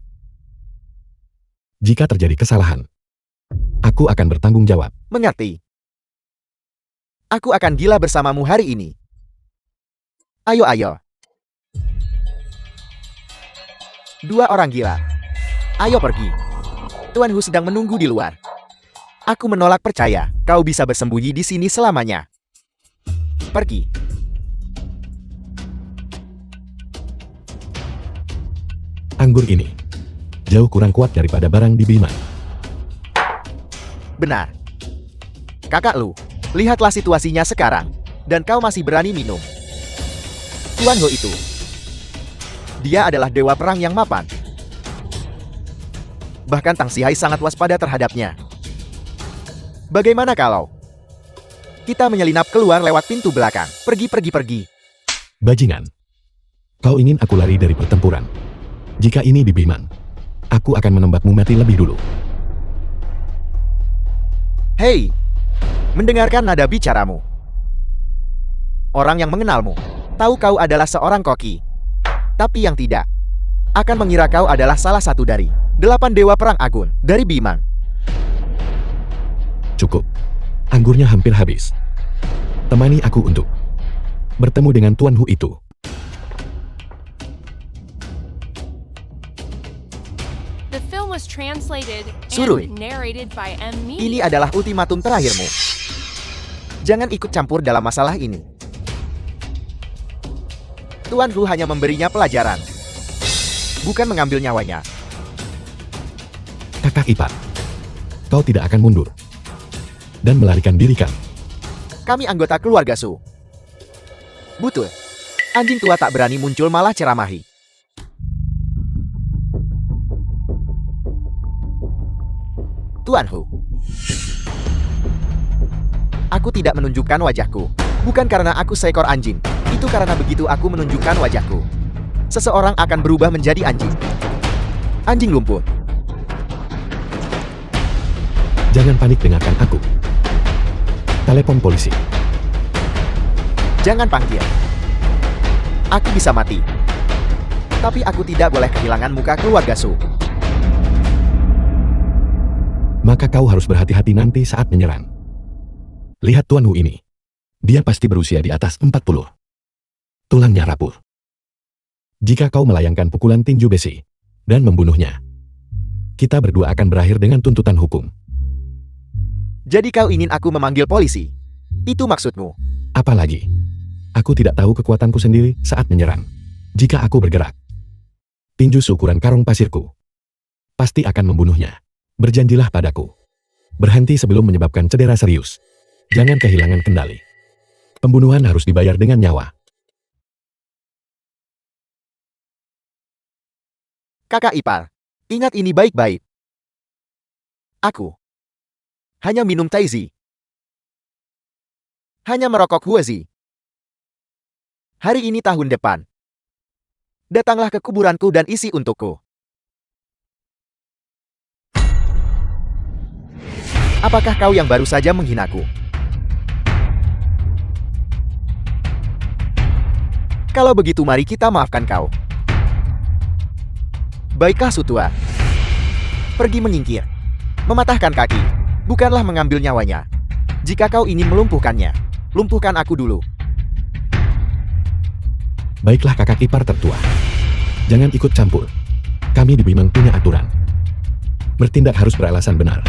Jika terjadi kesalahan, aku akan bertanggung jawab. Mengerti? Aku akan gila bersamamu hari ini. Ayo, ayo. Dua orang gila. Ayo pergi. Tuan Hu sedang menunggu di luar. Aku menolak percaya kau bisa bersembunyi di sini selamanya. Pergi. Anggur ini jauh kurang kuat daripada barang di Biman. Benar. Kakak Lu, lihatlah situasinya sekarang. Dan kau masih berani minum. Tuan Ho itu. Dia adalah dewa perang yang mapan. Bahkan Tang Sihai sangat waspada terhadapnya. Bagaimana kalau kita menyelinap keluar lewat pintu belakang? Pergi. Bajingan. Kau ingin aku lari dari pertempuran? Jika ini di Biman, aku akan menembakmu mati lebih dulu. Hei, mendengarkan nada bicaramu. Orang yang mengenalmu, tahu kau adalah seorang koki. Tapi yang tidak, akan mengira kau adalah salah satu dari 8 dewa perang agung dari Biman. Cukup. Anggurnya hampir habis. Temani aku untuk bertemu dengan Tuan Hu itu. The film was translated Surui. and narrated by M. Ini Media. adalah ultimatum terakhirmu. Jangan ikut campur dalam masalah ini. Tuan Hu hanya memberinya pelajaran, bukan mengambil nyawanya. Kakak ipar. Kau tidak akan mundur dan melarikan diri kan? Kami anggota keluarga Su. Betul. Anjing tua tak berani muncul malah ceramahi. Tuan Hu. Aku tidak menunjukkan wajahku. Bukan karena aku seekor anjing. Itu karena begitu aku menunjukkan wajahku, seseorang akan berubah menjadi anjing. Anjing lumpur. Jangan panik, dengarkan aku. Telepon polisi. Jangan panggil. Aku bisa mati. Tapi aku tidak boleh kehilangan muka keluarga Su. Maka kau harus berhati-hati nanti saat menyerang. Lihat Tuan Hu ini. Dia pasti berusia di atas 40. Tulangnya rapuh. Jika kau melayangkan pukulan tinju besi dan membunuhnya, kita berdua akan berakhir dengan tuntutan hukum. Jadi kau ingin aku memanggil polisi? Itu maksudmu? Apalagi, aku tidak tahu kekuatanku sendiri saat menyerang. Jika aku bergerak, tinju seukuran karung pasirku pasti akan membunuhnya. Berjanjilah padaku. Berhenti sebelum menyebabkan cedera serius. Jangan kehilangan kendali. Pembunuhan harus dibayar dengan nyawa. Kakak ipar, ingat ini baik-baik. Aku hanya minum Taizi. Hanya merokok Huazi. Hari ini tahun depan. Datanglah ke kuburanku dan isi untukku. Apakah kau yang baru saja menghinaku? Kalau begitu mari kita maafkan kau. Baiklah Sutua. Pergi menyingkir. Mematahkan kaki. Bukanlah mengambil nyawanya. Jika kau ingin melumpuhkannya, lumpuhkan aku dulu. Baiklah kakak ipar tertua. Jangan ikut campur. Kami di Bimang punya aturan. Bertindak harus beralasan benar.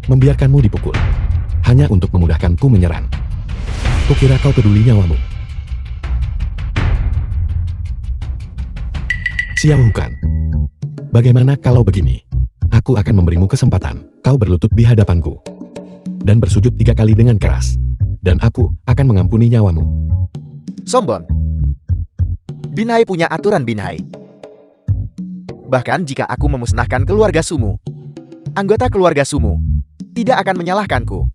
Membiarkanmu dipukul hanya untuk memudahkanku menyerang. Kukira kau peduli nyawamu. Xiao Hukan. Bagaimana kalau begini? Aku akan memberimu kesempatan. Kau berlutut di hadapanku dan bersujud 3 kali dengan keras. Dan aku akan mengampuni nyawamu. Sombong. Binhai punya aturan Binhai. Bahkan jika aku memusnahkan keluarga Sumu, anggota keluarga Sumu tidak akan menyalahkanku.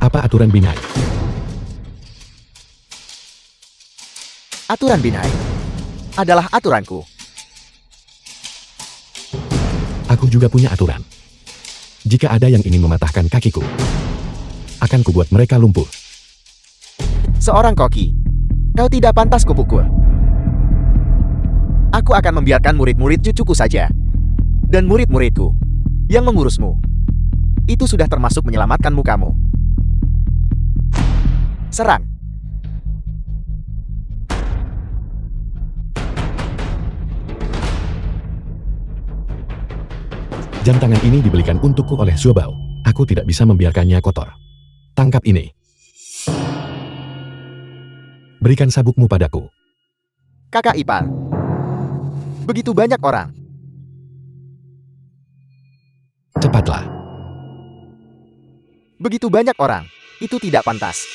Apa aturan Binhai? Aturan Binhai adalah aturanku. Aku juga punya aturan. Jika ada yang ingin mematahkan kakiku, akan kubuat mereka lumpuh. Seorang koki. Kau tidak pantas kupukul. Aku akan membiarkan murid-murid cucuku saja. Dan murid-muridku yang mengurusmu. Itu sudah termasuk menyelamatkanmu kamu. Serang. Jam tangan ini dibelikan untukku oleh Zuobao. Aku tidak bisa membiarkannya kotor. Tangkap ini. Berikan sabukmu padaku. Kakak ipar. Begitu banyak orang. Cepatlah. Begitu banyak orang. Itu tidak pantas.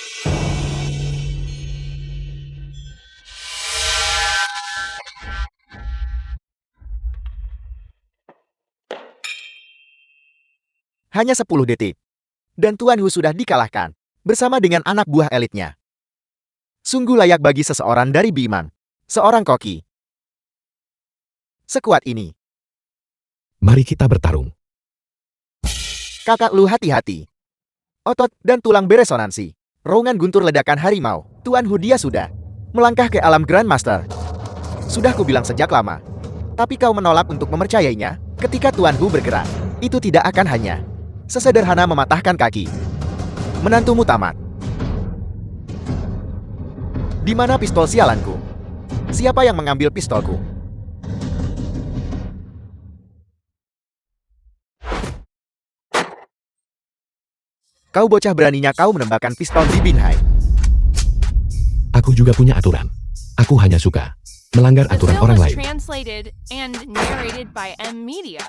Hanya 10 detik. Dan Tuan Hu sudah dikalahkan. Bersama dengan anak buah elitnya. Sungguh layak bagi seseorang dari Bimang. Seorang koki. Sekuat ini. Mari kita bertarung. Kakak Lu hati-hati. Otot dan tulang beresonansi. Raungan guntur ledakan harimau. Tuan Hu dia sudah melangkah ke alam Grandmaster. Sudah kubilang sejak lama. Tapi kau menolak untuk mempercayainya. Ketika Tuan Hu bergerak, itu tidak akan hanya sesederhana mematahkan kaki. Menantumu tamat. Di mana pistol sialanku? Siapa yang mengambil pistolku? Kau bocah, beraninya kau menembakkan pistol di Binhai. Aku juga punya aturan. Aku hanya suka melanggar The aturan film orang was lain. translated and narrated by M Media.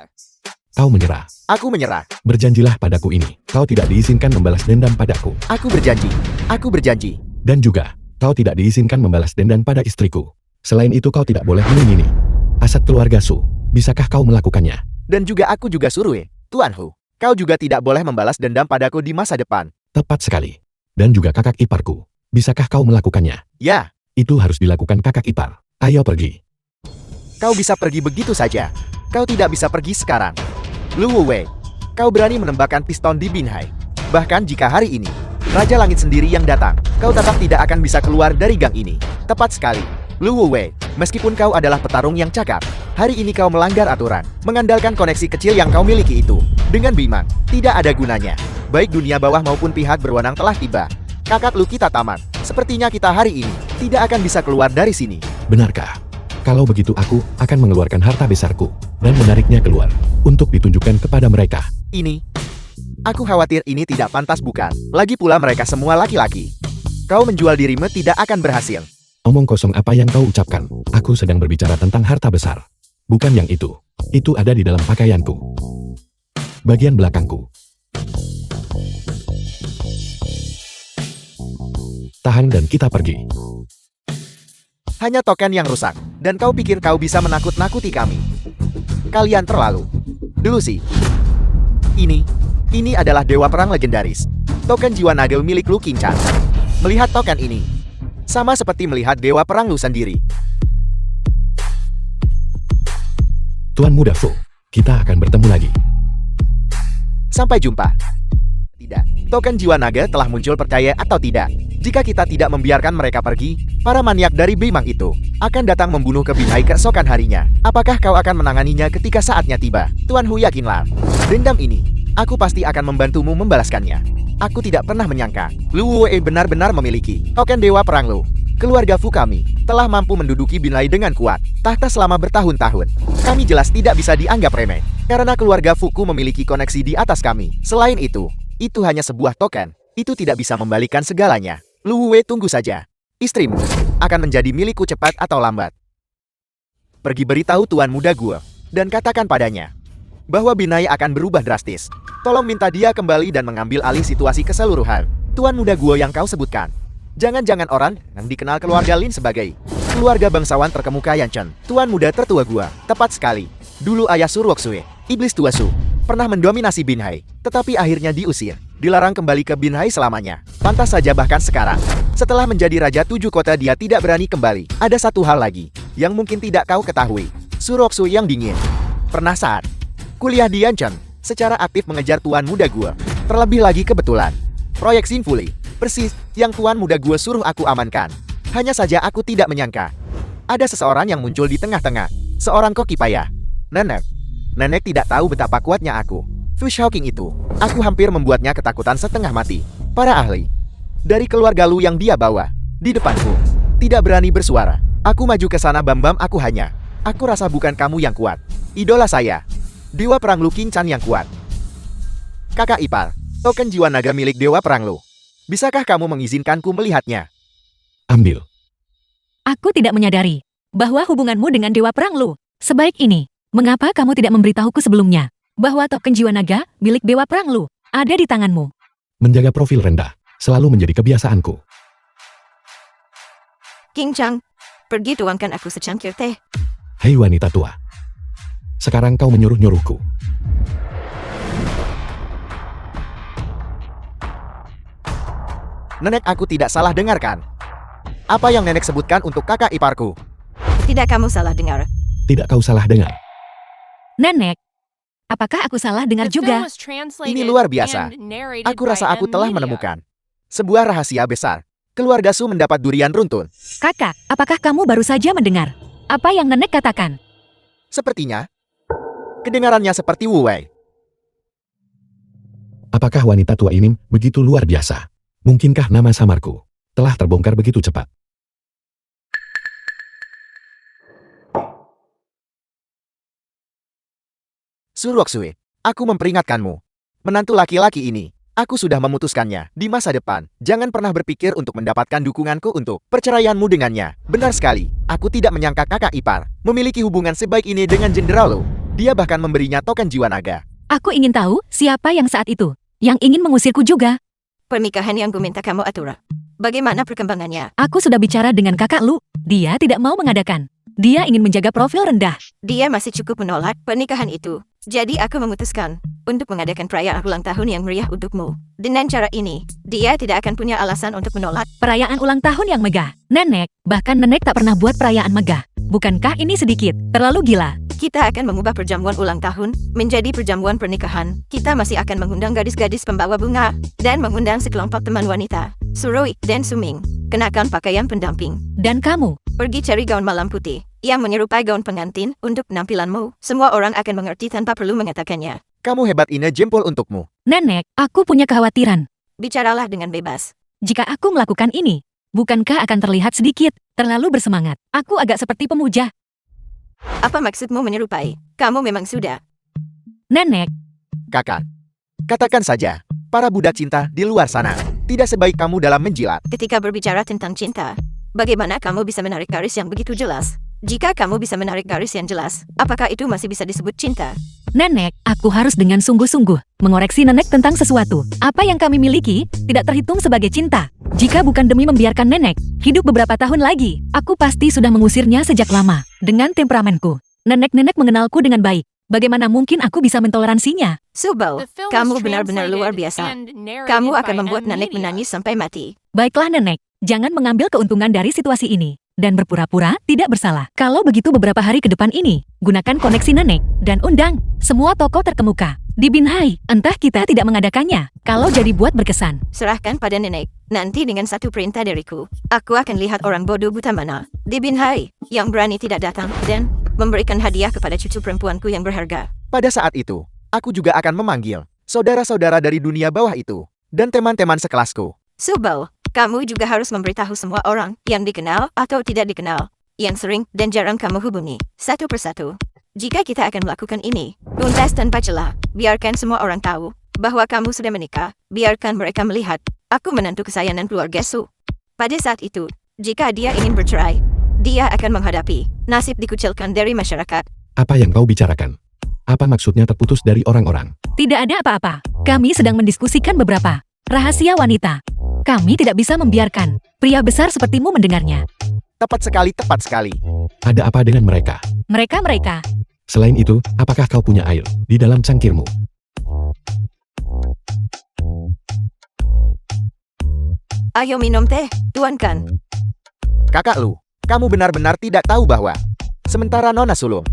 Kau menyerah. Aku menyerah. Berjanjilah padaku ini. Kau tidak diizinkan membalas dendam padaku. Aku berjanji. Aku berjanji. Dan juga, kau tidak diizinkan membalas dendam pada istriku. Selain itu kau tidak boleh mengingini aset keluarga Su. Bisakah kau melakukannya? Dan juga aku juga suruh, Tuan Hu. Kau juga tidak boleh membalas dendam padaku di masa depan. Tepat sekali. Dan juga kakak iparku. Bisakah kau melakukannya? Ya, Itu harus dilakukan kakak ipar. Ayo pergi. kau bisa pergi begitu saja. Kau tidak bisa pergi sekarang. Lu Wuwei, kau berani menembakkan piston di Binhai. Bahkan jika hari ini Raja Langit sendiri yang datang, kau tetap tidak akan bisa keluar dari gang ini. Tepat sekali. Lu Wuwei, meskipun kau adalah petarung yang cakap, hari ini kau melanggar aturan, mengandalkan koneksi kecil yang kau miliki itu. Dengan Bimang, tidak ada gunanya. Baik dunia bawah maupun pihak berwenang telah tiba. Kakak Lu kita tamat. Sepertinya kita hari ini tidak akan bisa keluar dari sini. Benarkah? Kalau begitu aku akan mengeluarkan harta besarku dan menariknya keluar untuk ditunjukkan kepada mereka. Ini, aku khawatir ini tidak pantas bukan? Lagi pula mereka semua laki-laki. Kau menjual dirimu tidak akan berhasil. Omong kosong apa yang kau ucapkan? Aku sedang berbicara tentang harta besar. Bukan yang itu. Itu ada di dalam pakaianku. Bagian belakangku. Tahan dan kita pergi. Hanya token yang rusak, dan kau pikir kau bisa menakut-nakuti kami. Kalian terlalu delusi. Ini adalah dewa perang legendaris. Token jiwa naga milik Lu Qingshan. Melihat token ini, sama seperti melihat dewa perang Lu sendiri. Tuan Muda Fu, kita akan bertemu lagi. Sampai jumpa. Tidak, token jiwa naga telah muncul, percaya atau tidak. Jika kita tidak membiarkan mereka pergi, para maniak dari Bimang itu akan datang membunuh ke Binhai keesokan harinya. Apakah kau akan menanganinya ketika saatnya tiba? Tuan Hu, yakinlah. Dendam ini, aku pasti akan membantumu membalaskannya. Aku tidak pernah menyangka Lu Wuwei benar-benar memiliki token dewa perang Lu. Keluarga Fu kami telah mampu menduduki Binhai dengan kuat tahta selama bertahun-tahun. Kami jelas tidak bisa dianggap remeh, karena keluarga Fuku memiliki koneksi di atas kami. Selain itu hanya sebuah token. Itu tidak bisa membalikan segalanya. Lu Wuwei, tunggu saja. Istrimu akan menjadi milikku cepat atau lambat. Pergi beritahu Tuan Muda Gua dan katakan padanya bahwa Binhai akan berubah drastis. Tolong minta dia kembali dan mengambil alih situasi keseluruhan. Tuan Muda Gua yang kau sebutkan, jangan-jangan orang yang dikenal keluarga Lin sebagai keluarga bangsawan terkemuka Yanchen. Tuan Muda tertua Gua, tepat sekali. Dulu ayah Su Ruoxue, iblis tua Su, pernah mendominasi Binhai, tetapi akhirnya diusir. Dilarang kembali ke Binhai selamanya. Pantas saja bahkan sekarang, setelah menjadi Raja 7 Kota, dia tidak berani kembali. Ada satu hal lagi yang mungkin tidak kau ketahui. Su Ruoxue yang dingin. Pernah saat Kuliah di Yanchen, secara aktif mengejar tuan muda gua. Terlebih lagi kebetulan, proyek Sinfuli, persis yang tuan muda gua suruh aku amankan. Hanya saja aku tidak menyangka. Ada seseorang yang muncul di tengah-tengah, seorang koki payah. Nenek. Nenek tidak tahu betapa kuatnya aku. Fish Hawking itu, aku hampir membuatnya ketakutan setengah mati. Para ahli dari keluarga Lu yang dia bawa, di depanku, tidak berani bersuara. Aku maju ke sana bam-bam aku rasa bukan kamu yang kuat. Idola saya, Dewa Perang Lu King Chan yang kuat. Kakak ipar, token jiwa naga milik Dewa Perang Lu. Bisakah kamu mengizinkanku melihatnya? Ambil. Aku tidak menyadari bahwa hubunganmu dengan Dewa Perang Lu sebaik ini. Mengapa kamu tidak memberitahuku sebelumnya bahwa token jiwa naga milik Dewa Perang Lu ada di tanganmu? Menjaga profil rendah selalu menjadi kebiasaanku. King Chang, pergi tuangkan aku secangkir teh. Hei wanita tua. Sekarang kau menyuruh-nyuruhku. Nenek, aku tidak salah dengarkan. Apa yang nenek sebutkan untuk kakak iparku? Tidak, kamu salah dengar. Tidak, kau salah dengar. Nenek, apakah aku salah dengar The film juga? was translated Ini luar biasa. and narrated Aku rasa by aku M telah Media. menemukan sebuah rahasia besar. Keluarga Su mendapat durian runtun. Kakak, apakah kamu baru saja mendengar apa yang nenek katakan? Sepertinya, kedengarannya seperti Wu Wei. Apakah wanita tua ini begitu luar biasa? Mungkinkah nama samarku telah terbongkar begitu cepat? Su Ruoxue, aku memperingatkanmu. Menantu laki-laki ini, aku sudah memutuskannya. Di masa depan, jangan pernah berpikir untuk mendapatkan dukunganku untuk perceraianmu dengannya. Benar sekali, aku tidak menyangka kakak ipar memiliki hubungan sebaik ini dengan Jenderal Lu. Dia bahkan memberinya token jiwa naga. Aku ingin tahu siapa yang saat itu yang ingin mengusirku juga. Pernikahan yang gue minta kamu atur. Bagaimana perkembangannya? Aku sudah bicara dengan kakak Lu. Dia tidak mau mengadakan. Dia ingin menjaga profil rendah. Dia masih cukup menolak pernikahan itu. Jadi aku memutuskan untuk mengadakan perayaan ulang tahun yang meriah untukmu. Dengan cara ini, dia tidak akan punya alasan untuk menolak. Perayaan ulang tahun yang megah. Nenek, bahkan nenek tak pernah buat perayaan megah. Bukankah ini sedikit terlalu gila? Kita akan mengubah perjamuan ulang tahun menjadi perjamuan pernikahan. Kita masih akan mengundang gadis-gadis pembawa bunga dan mengundang sekelompok teman wanita, Suroi dan Suming. Kenakan pakaian pendamping. Dan kamu, Pergi cari gaun malam putih yang menyerupai gaun pengantin untuk penampilanmu. Semua orang akan mengerti tanpa perlu mengatakannya. Kamu hebat, Ine, jempol untukmu. nenek, aku punya kekhawatiran. Bicaralah dengan bebas. Jika aku melakukan ini, bukankah akan terlihat sedikit terlalu bersemangat? Aku agak seperti pemuja. Apa maksudmu menyerupai? Kamu memang sudah. Nenek, Kakak, katakan saja, para budak cinta di luar sana tidak sebaik kamu dalam menjilat. Ketika berbicara tentang cinta, bagaimana kamu bisa menarik garis yang begitu jelas? Jika kamu bisa menarik garis yang jelas, apakah itu masih bisa disebut cinta? nenek, aku harus dengan sungguh-sungguh mengoreksi nenek tentang sesuatu. Apa yang kami miliki tidak terhitung sebagai cinta. Jika bukan demi membiarkan nenek hidup beberapa tahun lagi, aku pasti sudah mengusirnya sejak lama. Dengan temperamenku, nenek-nenek mengenalku dengan baik. Bagaimana mungkin aku bisa mentoleransinya? Subal, The film was kamu benar-benar luar translated biasa. and narrated Kamu by akan membuat M nenek Media. menangis sampai mati. Baiklah nenek, jangan mengambil keuntungan dari situasi ini dan berpura-pura tidak bersalah. Kalau begitu beberapa hari ke depan ini, gunakan koneksi nenek dan undang semua tokoh terkemuka di Binhai. Entah kita tidak mengadakannya, kalau jadi buat berkesan. Serahkan pada nenek. Nanti dengan satu perintah dariku, aku akan lihat orang bodoh buta mana di Binhai yang berani tidak datang dan memberikan hadiah kepada cucu perempuanku yang berharga. Pada saat itu, aku juga akan memanggil saudara-saudara dari dunia bawah itu dan teman-teman sekelasku. Subal, kamu juga harus memberitahu semua orang yang dikenal atau tidak dikenal, yang sering dan jarang kamu hubungi, satu persatu. Jika kita akan melakukan ini, tuntas tanpa celah, biarkan semua orang tahu bahwa kamu sudah menikah, biarkan mereka melihat, aku menantu kesayangan keluarga Su. Pada saat itu, jika dia ingin bercerai, dia akan menghadapi nasib dikucilkan dari masyarakat. Apa yang kau bicarakan? Apa maksudnya terputus dari orang-orang? Tidak ada apa-apa. Kami sedang mendiskusikan beberapa rahasia wanita. Kami tidak bisa membiarkan pria besar sepertimu mendengarnya. Tepat sekali, tepat sekali. Ada apa dengan mereka? Mereka. Selain itu, apakah kau punya air di dalam cangkirmu? Ayo minum teh, tuankan. Kakak Lu, kamu benar-benar tidak tahu bahwa sementara Nona Sulung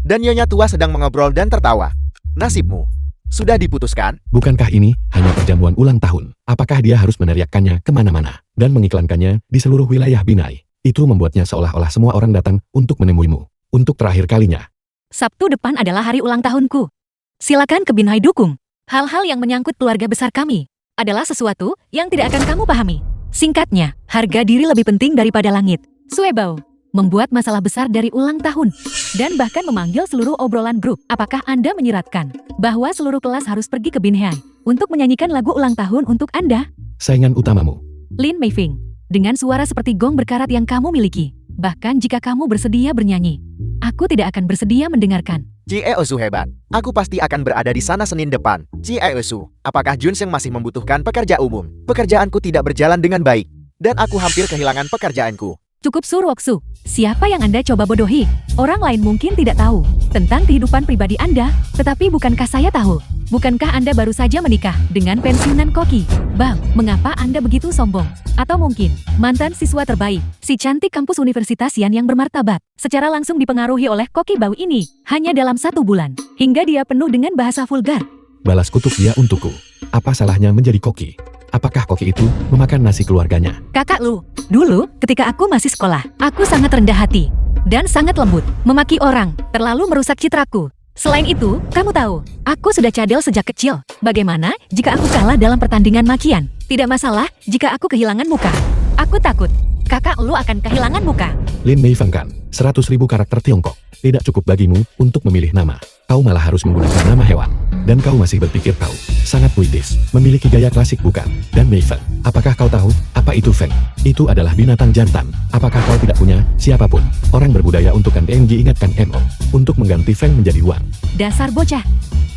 dan Nyonya Tua sedang mengobrol dan tertawa, Nasibmu sudah diputuskan. Bukankah ini hanya perjamuan ulang tahun? Apakah dia harus meneriakkannya kemana-mana dan mengiklankannya di seluruh wilayah Binhai? Itu membuatnya seolah-olah semua orang datang untuk menemuimu. Untuk terakhir kalinya. Sabtu depan adalah hari ulang tahunku. Silakan ke Binhai dukung. Hal-hal yang menyangkut keluarga besar kami adalah sesuatu yang tidak akan kamu pahami. Singkatnya, harga diri lebih penting daripada langit. Suebao membuat masalah besar dari ulang tahun dan bahkan memanggil seluruh obrolan grup. Apakah Anda menyiratkan bahwa seluruh kelas harus pergi ke Binhai untuk menyanyikan lagu ulang tahun untuk Anda? Saingan utamamu. Lin Meifing, dengan suara seperti gong berkarat yang kamu miliki, bahkan jika kamu bersedia bernyanyi, aku tidak akan bersedia mendengarkan. Jieosu hebat. Aku pasti akan berada di sana Senin depan. Jieosu, apakah Junseng masih membutuhkan pekerja umum? Pekerjaanku tidak berjalan dengan baik, dan aku hampir kehilangan pekerjaanku. Cukup Surwoksu, siapa yang Anda coba bodohi? Orang lain mungkin tidak tahu tentang kehidupan pribadi Anda, tetapi bukankah saya tahu? Bukankah Anda baru saja menikah dengan pensiunan Koki? Bang, mengapa Anda begitu sombong? Atau mungkin, mantan siswa terbaik, si cantik kampus Universitas Yan yang bermartabat, secara langsung dipengaruhi oleh Koki Bau ini, hanya dalam 1 bulan, hingga dia penuh dengan bahasa vulgar. Balas kutuk dia untukku. Apa salahnya menjadi koki? Apakah koki itu memakan nasi keluarganya? Kakak Lu, dulu ketika aku masih sekolah, aku sangat rendah hati dan sangat lembut, memaki orang, terlalu merusak citraku. Selain itu, kamu tahu, aku sudah cadel sejak kecil. Bagaimana jika aku kalah dalam pertandingan makian? Tidak masalah jika aku kehilangan muka. Aku takut, kakak Lu akan kehilangan muka. Lin Meifeng kan, 100.000 karakter Tiongkok. Tidak cukup bagimu untuk memilih nama. Kau malah harus menggunakan nama hewan. Dan kau masih berpikir kau sangat puitis, memiliki gaya klasik bukan? Dan Meifeng, apakah kau tahu apa itu Feng? Itu adalah binatang jantan. Apakah kau tidak punya siapapun orang berbudaya untuk NG ingatkan MO untuk mengganti Feng menjadi Wang? Dasar bocah,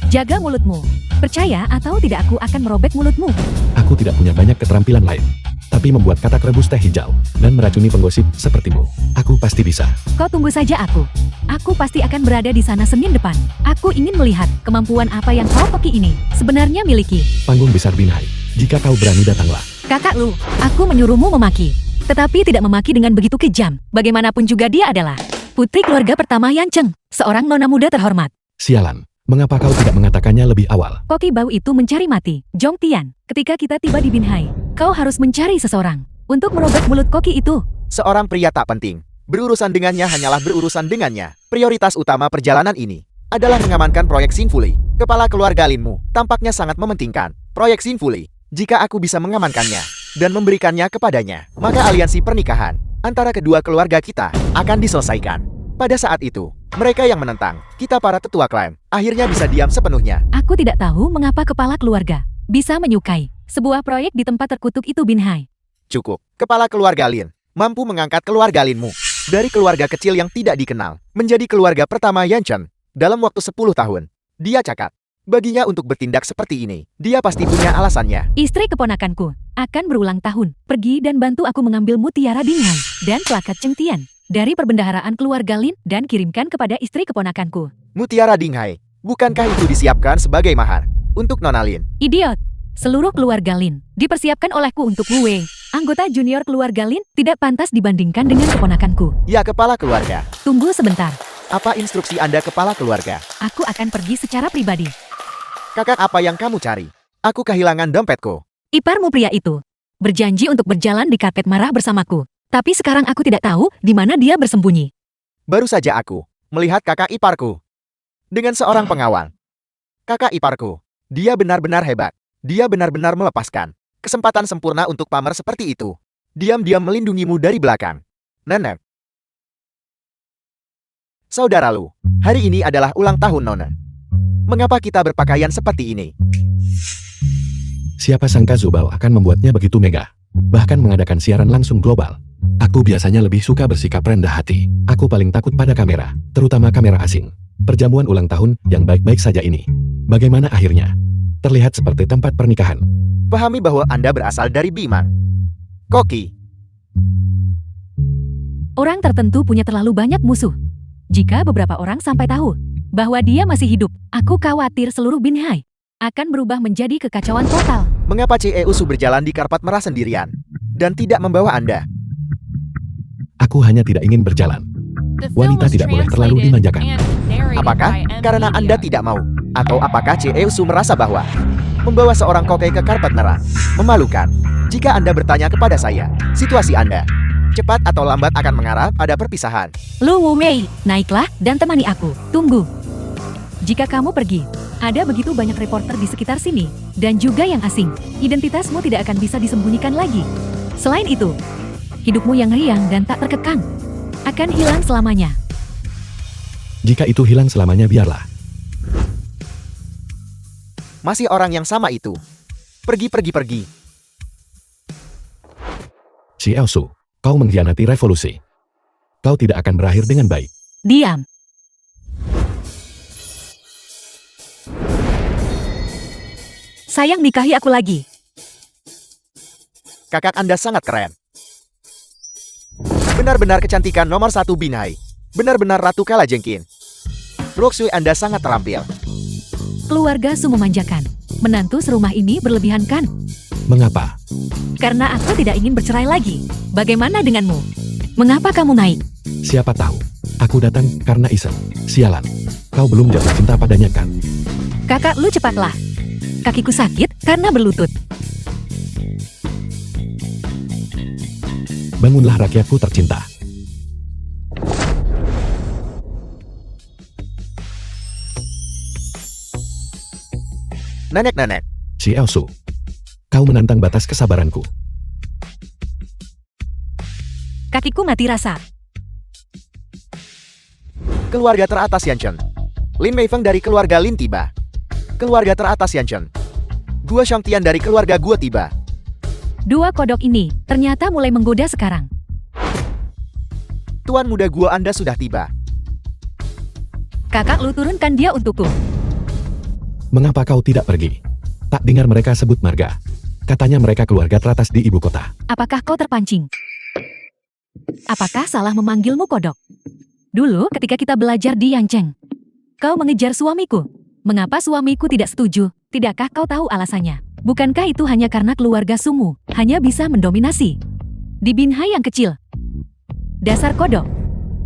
jaga mulutmu. Percaya atau tidak aku akan merobek mulutmu. Aku tidak punya banyak keterampilan lain, tapi membuat katak rebus teh hijau dan meracuni penggosip sepertimu, aku pasti bisa. Kau tunggu saja aku. Aku pasti akan berada di sana Senin depan. Aku ingin melihat kemampuan apa yang kau Koki ini sebenarnya miliki. Panggung besar Binhai. Jika kau berani datanglah. Kakak Lu, aku menyuruhmu memaki. Tetapi tidak memaki dengan begitu kejam. Bagaimanapun juga dia adalah putri keluarga pertama Yan Cheng, seorang nona muda terhormat. Sialan, mengapa kau tidak mengatakannya lebih awal? Koki Bau itu mencari mati. Jong Tian, ketika kita tiba di Binhai, kau harus mencari seseorang untuk merobek mulut Koki itu. Seorang pria tak penting. Berurusan dengannya hanyalah berurusan dengannya. Prioritas utama perjalanan ini adalah mengamankan proyek Sinfuli. Kepala keluarga Linmu tampaknya sangat mementingkan proyek Sinfuli. Jika aku bisa mengamankannya dan memberikannya kepadanya, maka aliansi pernikahan antara kedua keluarga kita akan diselesaikan. Pada saat itu, mereka yang menentang, kita para tetua klan, akhirnya bisa diam sepenuhnya. Aku tidak tahu mengapa kepala keluarga bisa menyukai sebuah proyek di tempat terkutuk itu Binhai. Cukup, kepala keluarga Lin mampu mengangkat keluarga Linmu dari keluarga kecil yang tidak dikenal menjadi keluarga pertama Yan Chen dalam waktu 10 tahun. Dia cakap, baginya untuk bertindak seperti ini, dia pasti punya alasannya. Istri keponakanku akan berulang tahun. Pergi dan bantu aku mengambil mutiara Binhai dan plakat Cheng Tian dari perbendaharaan keluarga Lin dan kirimkan kepada istri keponakanku. Mutiara Dinghai, bukankah itu disiapkan sebagai mahar untuk Nona Lin? Idiot! Seluruh keluarga Lin dipersiapkan olehku untuk Wu Wei. Anggota junior keluarga Lin tidak pantas dibandingkan dengan keponakanku. Ya kepala keluarga, Tunggu sebentar. apa instruksi Anda kepala keluarga? Aku akan pergi secara pribadi. Kakak apa yang kamu cari? Aku kehilangan dompetku. Iparmu pria itu berjanji untuk berjalan di karpet merah bersamaku. Tapi sekarang aku tidak tahu di mana dia bersembunyi. Baru saja aku melihat kakak iparku dengan seorang pengawal. Kakak iparku, dia benar-benar hebat. Dia benar-benar melepaskan kesempatan sempurna untuk pamer seperti itu. Diam-diam melindungimu dari belakang. Nenek. Saudara Lu, hari ini adalah ulang tahun Nona. Mengapa kita berpakaian seperti ini? Siapa sangka Zubao akan membuatnya begitu mega. Bahkan mengadakan siaran langsung global. Aku biasanya lebih suka bersikap rendah hati. Aku paling takut pada kamera, terutama kamera asing. Perjamuan ulang tahun yang baik-baik saja ini. Bagaimana akhirnya? Terlihat seperti tempat pernikahan. Pahami bahwa Anda berasal dari Bimang. Koki. Orang tertentu punya terlalu banyak musuh. Jika beberapa orang sampai tahu bahwa dia masih hidup, aku khawatir seluruh Binhai akan berubah menjadi kekacauan total. Mengapa Ceusu berjalan di karpet merah sendirian dan tidak membawa Anda? Aku hanya tidak ingin berjalan. The film Wanita was tidak boleh terlalu translated dimanjakan. and narrated Apakah by M karena Anda Media. tidak mau Atau apakah Ceusu merasa bahwa membawa seorang kokei ke karpet merah memalukan? Jika Anda bertanya kepada saya, situasi Anda cepat atau lambat akan mengarah pada perpisahan. Lu Wu Mei, naiklah dan temani aku. Tunggu. Jika kamu pergi, ada begitu banyak reporter di sekitar sini, dan juga yang asing. Identitasmu tidak akan bisa disembunyikan lagi. Selain itu, hidupmu yang riang dan tak terkekang akan hilang selamanya. Jika itu hilang selamanya biarlah. Masih orang yang sama itu. Pergi. Ceusu, kau mengkhianati revolusi. Kau tidak akan berakhir dengan baik. Diam. Sayang, nikahi aku lagi. Kakak Anda sangat keren. Benar-benar kecantikan nomor 1 Binhai. Benar-benar Ratu Kalajengking. Roxui Anda sangat terampil. Keluarga Su memanjakan. Menantu serumah ini berlebihan kan? Mengapa? Karena aku tidak ingin bercerai lagi. Bagaimana denganmu? Mengapa kamu naik? Siapa tahu. Aku datang karena iseng. Sialan. Kau belum jatuh cinta padanya kan? Kakak lu cepatlah. Kakiku sakit karena berlutut. Bangunlah rakyatku tercinta. Nenek-nenek. Ceusu, kau menantang batas kesabaranku. Kakiku mati rasa. Keluarga teratas Yanchen. Lin Meifeng dari keluarga Lin tiba. Keluarga teratas Yanchen. Guo Shangtian dari keluarga Guo tiba. Dua kodok ini ternyata mulai menggoda sekarang. Tuan muda Guo Anda sudah tiba. Kakak lu turunkan dia untukku. Mengapa kau tidak pergi? Tak dengar mereka sebut marga. Katanya mereka keluarga teratas di ibu kota. Apakah kau terpancing? Apakah salah memanggilmu kodok? Dulu ketika kita belajar di Yancheng, kau mengejar suamiku. Mengapa suamiku tidak setuju? Tidakkah kau tahu alasannya? Bukankah itu hanya karena keluarga Sumu hanya bisa mendominasi di Binhai yang kecil? Dasar kodok,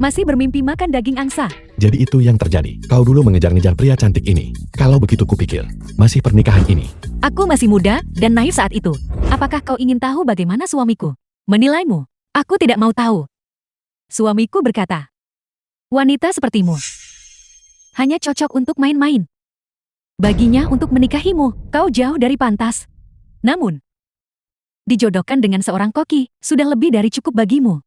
masih bermimpi makan daging angsa. Jadi itu yang terjadi. Kau dulu mengejar-ngejar pria cantik ini. Kalau begitu kupikir, masih pernikahan ini. Aku masih muda dan naif saat itu. Apakah kau ingin tahu bagaimana suamiku menilaimu? Aku tidak mau tahu. Suamiku berkata, wanita sepertimu hanya cocok untuk main-main. Baginya untuk menikahimu, kau jauh dari pantas. Namun, dijodohkan dengan seorang koki, sudah lebih dari cukup bagimu.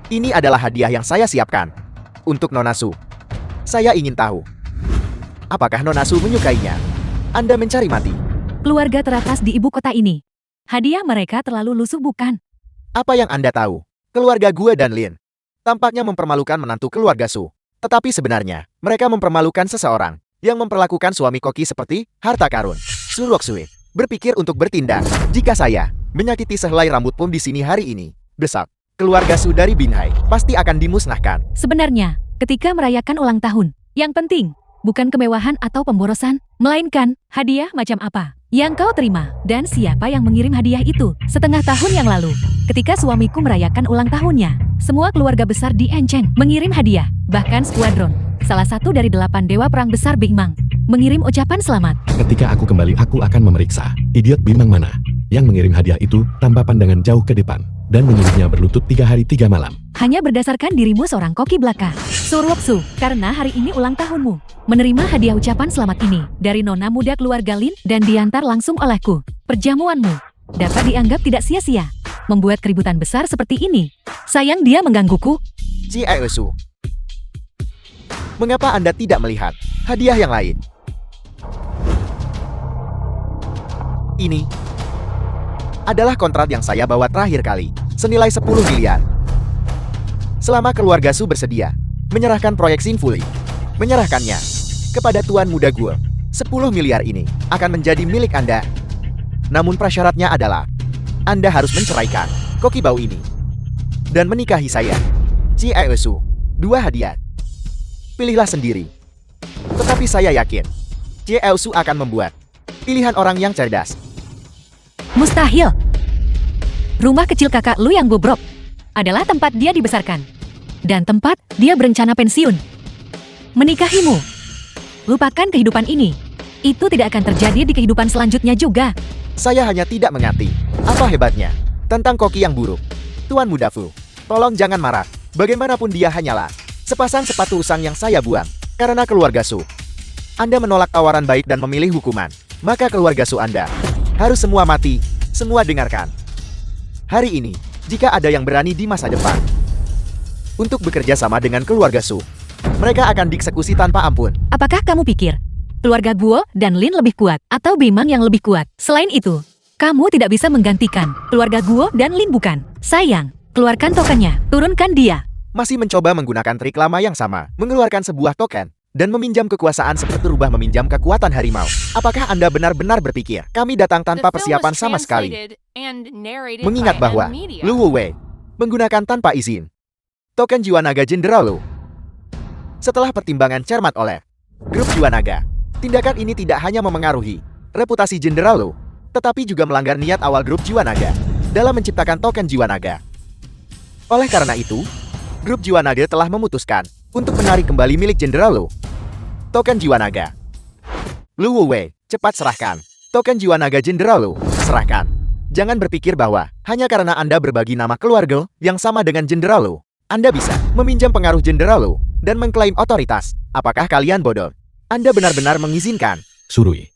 Ini adalah hadiah yang saya siapkan. Untuk Nona Su. Saya ingin tahu. Apakah Nona Su menyukainya? Anda mencari mati. Keluarga teratas di ibu kota ini. Hadiah mereka terlalu lusuh bukan? Apa yang Anda tahu? Keluarga Gue dan Lin tampaknya mempermalukan menantu keluarga Su. Tetapi sebenarnya, mereka mempermalukan seseorang yang memperlakukan suami koki seperti harta karun. Su Roxui berpikir untuk bertindak. Jika saya menyakiti sehelai rambut pun di sini hari ini, desak, keluarga Su dari Binhai pasti akan dimusnahkan. Sebenarnya, ketika merayakan ulang tahun, yang penting bukan kemewahan atau pemborosan, melainkan hadiah macam apa yang kau terima dan siapa yang mengirim hadiah itu. Setengah tahun yang lalu, ketika suamiku merayakan ulang tahunnya, semua keluarga besar di Yancheng mengirim hadiah. Bahkan skuadron, salah satu dari 8 dewa perang besar Big Mang, mengirim ucapan selamat. Ketika aku kembali, aku akan memeriksa idiot Bimang mana yang mengirim hadiah itu tanpa pandangan jauh ke depan dan menyuruhnya berlutut 3 hari 3 malam. Hanya berdasarkan dirimu seorang koki belaka. Surwoksu, karena hari ini ulang tahunmu. Menerima hadiah ucapan selamat ini dari nona muda keluarga Lin dan diantar langsung olehku. Perjamuanmu dapat dianggap tidak sia-sia. Membuat keributan besar seperti ini. Sayang dia menggangguku. Ceusu. Mengapa Anda tidak melihat hadiah yang lain? Ini adalah kontrak yang saya bawa terakhir kali, senilai 10 miliar. Selama keluarga Su bersedia menyerahkan proyek Sinfuli, menyerahkannya kepada Tuan Muda Gue, 10 miliar ini akan menjadi milik Anda. Namun prasyaratnya adalah Anda harus menceraikan koki bau ini dan menikahi saya. Ceusu, 2 hadiah. Pilihlah sendiri. Tetapi saya yakin Ceusu akan membuat pilihan orang yang cerdas. Mustahil. Rumah kecil kakak lu yang bobrok adalah tempat dia dibesarkan. dan tempat dia berencana pensiun. Menikahimu. Lupakan kehidupan ini. Itu tidak akan terjadi di kehidupan selanjutnya juga. Saya hanya tidak mengerti. Apa hebatnya? Tentang koki yang buruk. Tuan Muda Fu, tolong jangan marah. Bagaimanapun dia hanyalah sepasang sepatu usang yang saya buang. Karena keluarga Su. Anda menolak tawaran baik dan memilih hukuman. Maka keluarga Su Anda harus semua mati. Semua dengarkan. Hari ini, jika ada yang berani di masa depan untuk bekerja sama dengan keluarga Su, mereka akan dieksekusi tanpa ampun. Apakah kamu pikir keluarga Guo dan Lin lebih kuat atau Bimang yang lebih kuat? Selain itu, kamu tidak bisa menggantikan keluarga Guo dan Lin bukan? Sayang, keluarkan tokennya, turunkan dia. Masih mencoba menggunakan trik lama yang sama, mengeluarkan sebuah token dan meminjam kekuasaan seperti rubah meminjam kekuatan harimau. Apakah Anda benar-benar berpikir kami datang tanpa The film persiapan was sama sekali? translated and narrated Mengingat by bahwa M Media. Lu Wei menggunakan tanpa izin token jiwa naga Jenderal Lu. Setelah pertimbangan cermat oleh grup jiwa naga, tindakan ini tidak hanya memengaruhi reputasi Jenderal Lu, tetapi juga melanggar niat awal grup jiwa naga dalam menciptakan token jiwa naga. Oleh karena itu, grup jiwa naga telah memutuskan untuk menarik kembali milik Jenderal Lu. Token jiwa naga. Lu Wei, cepat serahkan token jiwa naga Jenderal Lu. Serahkan. Jangan berpikir bahwa hanya karena Anda berbagi nama keluarga yang sama dengan Jenderal Lu, Anda bisa meminjam pengaruh Jenderal Lu dan mengklaim otoritas. Apakah kalian bodoh? Anda benar-benar mengizinkan? Surui,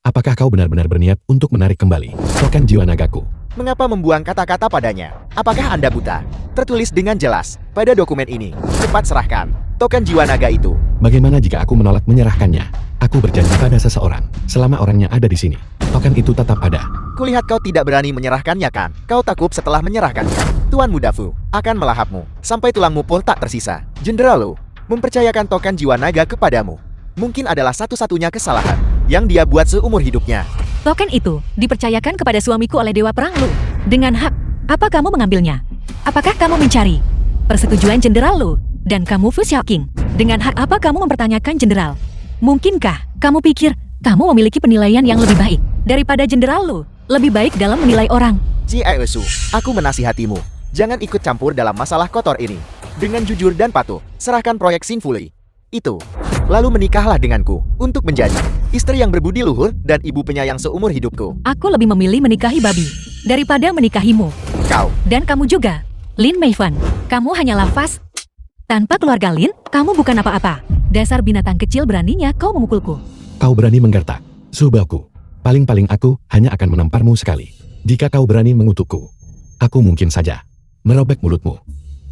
apakah kau benar-benar berniat untuk menarik kembali token jiwa nagaku? Mengapa membuang kata-kata padanya? Apakah Anda buta? Tertulis dengan jelas pada dokumen ini. Cepat serahkan token jiwa naga itu. Bagaimana jika aku menolak menyerahkannya? Aku berjanji pada seseorang, selama orangnya ada di sini, token itu tetap ada. Kulihat kau tidak berani menyerahkannya kan? Kau takut setelah menyerahkannya Tuan Muda Fu akan melahapmu sampai tulangmu pun tak tersisa. Jenderal Lu mempercayakan token jiwa naga kepadamu. Mungkin adalah satu-satunya kesalahan yang dia buat seumur hidupnya. Token itu dipercayakan kepada suamiku oleh Dewa Perang Lu. Dengan hak, apa kamu mengambilnya? Apakah kamu mencari persetujuan Jenderal Lu? Dan kamu Fu Xiaoqing, dengan hak apa kamu mempertanyakan Jenderal? Mungkinkah kamu pikir kamu memiliki penilaian yang lebih baik daripada Jenderal Lu? Lebih baik dalam menilai orang. Ji Aesu, aku menasihatimu. Jangan ikut campur dalam masalah kotor ini. Dengan jujur dan patuh, serahkan proyek Sinfuli itu. Lalu menikahlah denganku untuk menjadi istri yang berbudi luhur dan ibu penyayang seumur hidupku. Aku lebih memilih menikahi babi daripada menikahimu. Kau, Dan kamu juga, Lin Meifan. Kamu hanyalah Fas. Tanpa keluarga Lin, kamu bukan apa-apa. Dasar binatang kecil, beraninya kau memukulku. Kau berani menggertak, Subaku. Paling-paling aku hanya akan menamparmu sekali. Jika kau berani mengutukku, aku mungkin saja merobek mulutmu.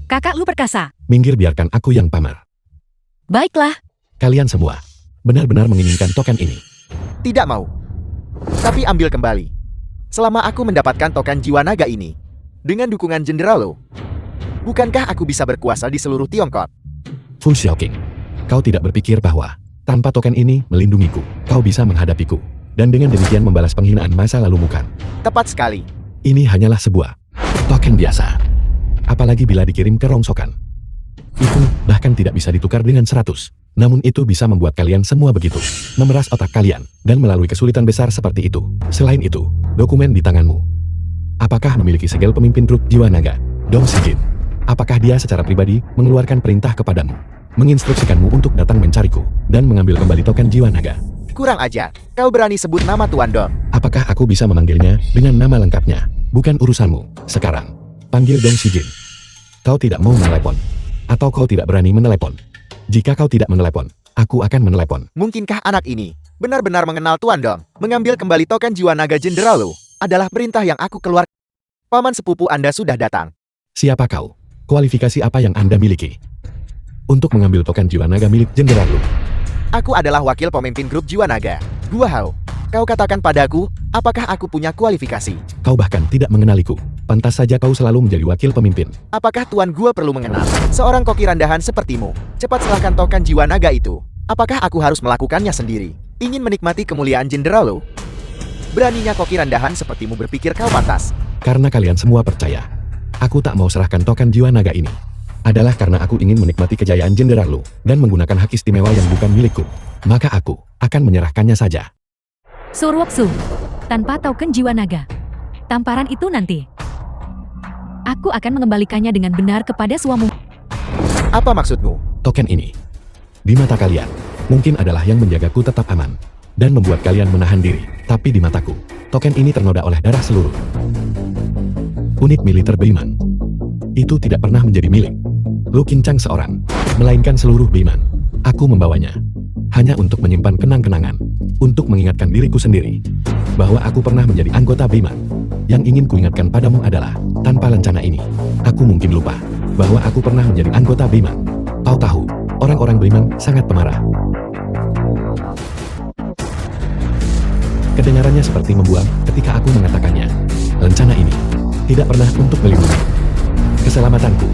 Kakak Lu perkasa. Minggir, biarkan aku yang pamar. Baiklah, Kalian semua benar-benar menginginkan token ini. tidak mau. Tapi ambil kembali. Selama aku mendapatkan token jiwa naga ini, dengan dukungan Jenderal Lu, bukankah aku bisa berkuasa di seluruh Tiongkok? Fu Xiaoqing, kau tidak berpikir bahwa tanpa token ini melindungiku, kau bisa menghadapiku, dan dengan demikian membalas penghinaan masa lalu bukan? Tepat sekali. Ini hanyalah sebuah token biasa. Apalagi bila dikirim ke rongsokan. Itu bahkan tidak bisa ditukar dengan 100. Namun itu bisa membuat kalian semua begitu memeras otak kalian dan melalui kesulitan besar seperti itu. Selain itu, dokumen di tanganmu. Apakah memiliki segel pemimpin grup jiwa naga, Dong Sijin? Apakah dia secara pribadi mengeluarkan perintah kepadamu, menginstruksikanmu untuk datang mencariku dan mengambil kembali token jiwa naga? Kurang ajar. Kau berani sebut nama Tuan Dong. Apakah aku bisa memanggilnya dengan nama lengkapnya? Bukan urusanmu. Sekarang, panggil Dong Sijin. Kau tidak mau menelepon, atau kau tidak berani menelepon? Jika kau tidak menelepon, aku akan menelepon. Mungkinkah anak ini benar-benar mengenal Tuan Dong? Mengambil kembali token jiwa naga Jenderal Lu adalah perintah yang aku keluar. Paman sepupu Anda sudah datang. Siapa kau? Kualifikasi apa yang Anda miliki untuk mengambil token jiwa naga milik Jenderal Lu? Aku adalah wakil pemimpin grup jiwa naga, Gua Hao. Kau katakan padaku, apakah aku punya kualifikasi? Kau bahkan tidak mengenaliku. Pantas saja kau selalu menjadi wakil pemimpin. Apakah Tuan Gua perlu mengenal seorang koki rendahan sepertimu? Cepat serahkan token jiwa naga itu. Apakah aku harus melakukannya sendiri? Ingin menikmati kemuliaan Jenderal Lu? Beraninya koki rendahan sepertimu berpikir kau pantas? Karena kalian semua percaya, aku tak mau serahkan token jiwa naga ini. Adalah karena aku ingin menikmati kejayaan Jenderal Lu dan menggunakan hak istimewa yang bukan milikku. Maka aku akan menyerahkannya saja. Surwoksu, tanpa token jiwa naga. Tamparan itu nanti. Aku akan mengembalikannya dengan benar kepada suamimu. Apa maksudmu? Token ini, di mata kalian, mungkin adalah yang menjagaku tetap aman, dan membuat kalian menahan diri. Tapi di mataku, token ini ternoda oleh darah seluruh unit militer Beiman. Itu tidak pernah menjadi milik Lu Qingchang seorang, melainkan seluruh Beiman. Aku membawanya hanya untuk menyimpan kenang-kenangan, untuk mengingatkan diriku sendiri bahwa aku pernah menjadi anggota Beiman. Yang ingin kuingatkan padamu adalah, tanpa lencana ini, aku mungkin lupa bahwa aku pernah menjadi anggota Beiman. Kau tahu, orang-orang Beiman sangat pemarah. Kedengarannya seperti membuang ketika aku mengatakannya. Lencana ini tidak pernah untuk melindungi keselamatanku,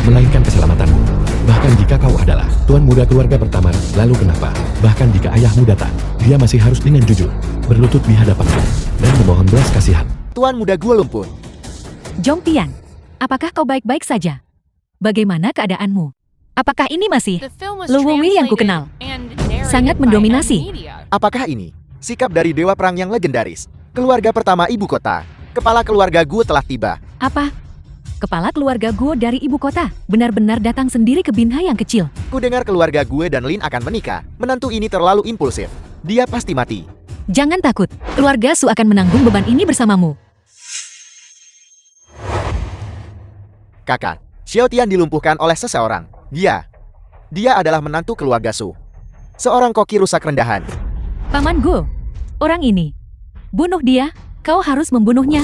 melainkan keselamatanmu. Bahkan jika kau adalah tuan muda keluarga pertama, lalu kenapa? Bahkan jika ayahmu datang, dia masih harus dengan jujur berlutut di hadapanku dan memohon belas kasihan. Tuan muda Gua Lumpur. Jong Tian, apakah kau baik-baik saja? Bagaimana keadaanmu? Apakah ini masih The film was Lu Wei yang kukenal? translated and narrated Sangat by mendominasi. M-Media. Apakah ini sikap dari dewa perang yang legendaris? Keluarga pertama ibu kota. Kepala keluarga Gue telah tiba. Apa? Kepala keluarga Guo dari ibu kota benar-benar datang sendiri ke Binha yang kecil. Ku dengar keluarga Gue dan Lin akan menikah. Menantu ini terlalu impulsif. Dia pasti mati. Jangan takut, keluarga Su akan menanggung beban ini bersamamu. Kakak, Xiao Tian dilumpuhkan oleh seseorang. Dia adalah menantu keluarga Su. Seorang koki rusak rendahan. Paman Guo, orang ini. Bunuh dia, kau harus membunuhnya.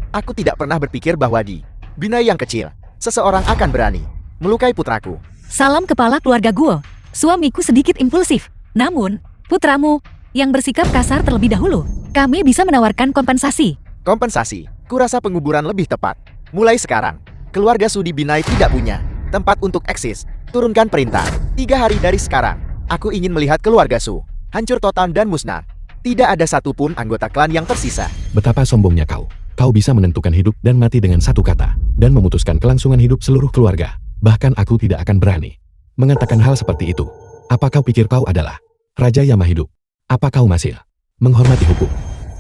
Aku tidak pernah berpikir bahwa di Binai yang kecil, seseorang akan berani melukai putraku. Salam kepala keluarga Guo. Suamiku sedikit impulsif. Namun, putramu yang bersikap kasar terlebih dahulu. Kami bisa menawarkan kompensasi. Kompensasi, kurasa penguburan lebih tepat. Mulai sekarang, keluarga Su di Binai tidak punya tempat untuk eksis. Turunkan perintah. 3 hari dari sekarang, aku ingin melihat keluarga Su hancur total dan musnah. Tidak ada satupun anggota klan yang tersisa. Betapa sombongnya kau. Kau bisa menentukan hidup dan mati dengan satu kata, dan memutuskan kelangsungan hidup seluruh keluarga. Bahkan aku tidak akan berani mengatakan hal seperti itu. Apa kau pikir kau adalah Raja yang Maha Hidup? Apa kau masih menghormati hukum?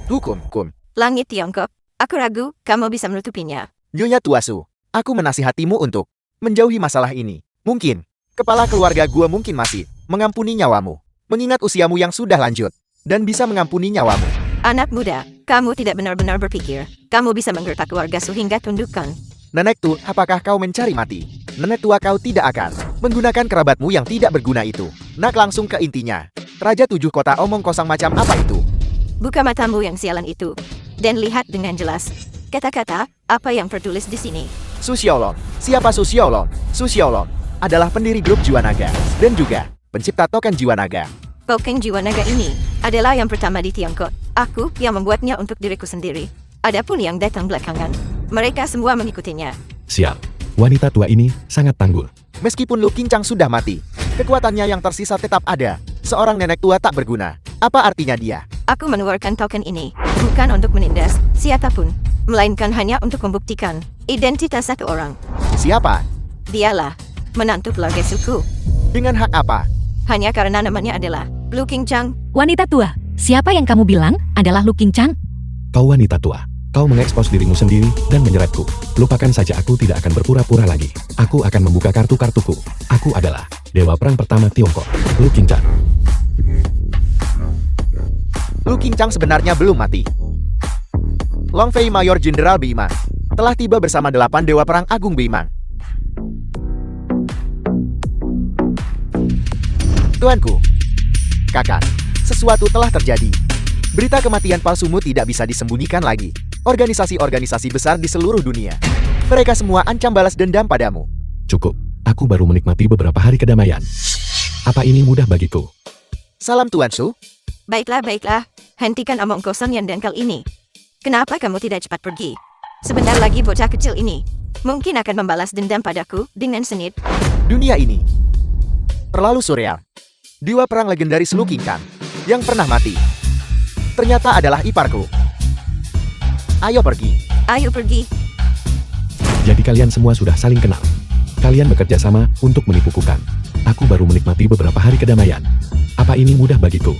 Hukum. Langit Tiongkok, aku ragu kamu bisa menutupinya. Nyonya Tuasu, aku menasihatimu untuk menjauhi masalah ini. Mungkin, kepala keluarga gua mungkin masih mengampuni nyawamu. Mengingat usiamu yang sudah lanjut, dan bisa mengampuni nyawamu. Anak muda, kamu tidak benar-benar berpikir kamu bisa menggertak keluarga Su hingga tundukkan. Nenek Tu, apakah kau mencari mati? Nenek tua kau tidak akan menggunakan kerabatmu yang tidak berguna itu. Nak langsung ke intinya. Raja 7 kota omong kosong macam apa itu? Buka matamu yang sialan itu, dan lihat dengan jelas kata-kata apa yang tertulis di sini. Su Xiaolong. Siapa Su Xiaolong? Su Xiaolong adalah pendiri grup Jiwa Naga, dan juga pencipta token Jiwa Naga. Token Jiwa Naga ini adalah yang pertama di Tiongkok. Aku yang membuatnya untuk diriku sendiri. Adapun yang datang belakangan, mereka semua mengikutinya. Sial, wanita tua ini sangat tanggul. Meskipun Lu Qingchang sudah mati, kekuatannya yang tersisa tetap ada. Seorang nenek tua tak berguna. Apa artinya dia? Aku mengeluarkan token ini bukan untuk menindas siapapun, melainkan hanya untuk membuktikan identitas satu orang. Siapa? Dialah menantu keluarga suku. Dengan hak apa? Hanya karena namanya adalah Lu Qingchang. Wanita tua, siapa yang kamu bilang adalah Lu Qingchang? Kau wanita tua. Kau mengekspos dirimu sendiri dan menyeretku. Lupakan saja, aku tidak akan berpura-pura lagi. Aku akan membuka kartu-kartuku. Aku adalah Dewa Perang pertama Tiongkok, Lu Qingchang. Lu Qingchang sebenarnya belum mati. Long Fei Mayor Jenderal Beimang telah tiba bersama 8 Dewa Perang Agung Beimang. Tuanku, kakak, sesuatu telah terjadi. Berita kematian palsumu tidak bisa disembunyikan lagi. Organisasi-organisasi besar di seluruh dunia, mereka semua ancam balas dendam padamu. Cukup, aku baru menikmati beberapa hari kedamaian. Apa ini mudah bagiku? Salam Tuan Su. Baiklah, hentikan omong kosong yang dangkal ini. Kenapa kamu tidak cepat pergi? Sebentar lagi bocah kecil ini mungkin akan membalas dendam padaku dengan sengit. Dunia ini terlalu surreal. Dewa perang legendaris Lu Qingchang yang pernah mati ternyata adalah iparku. Ayo pergi. Jadi kalian semua sudah saling kenal. Kalian bekerja sama untuk menipuku kan? Aku baru menikmati beberapa hari kedamaian. Apa ini mudah bagiku?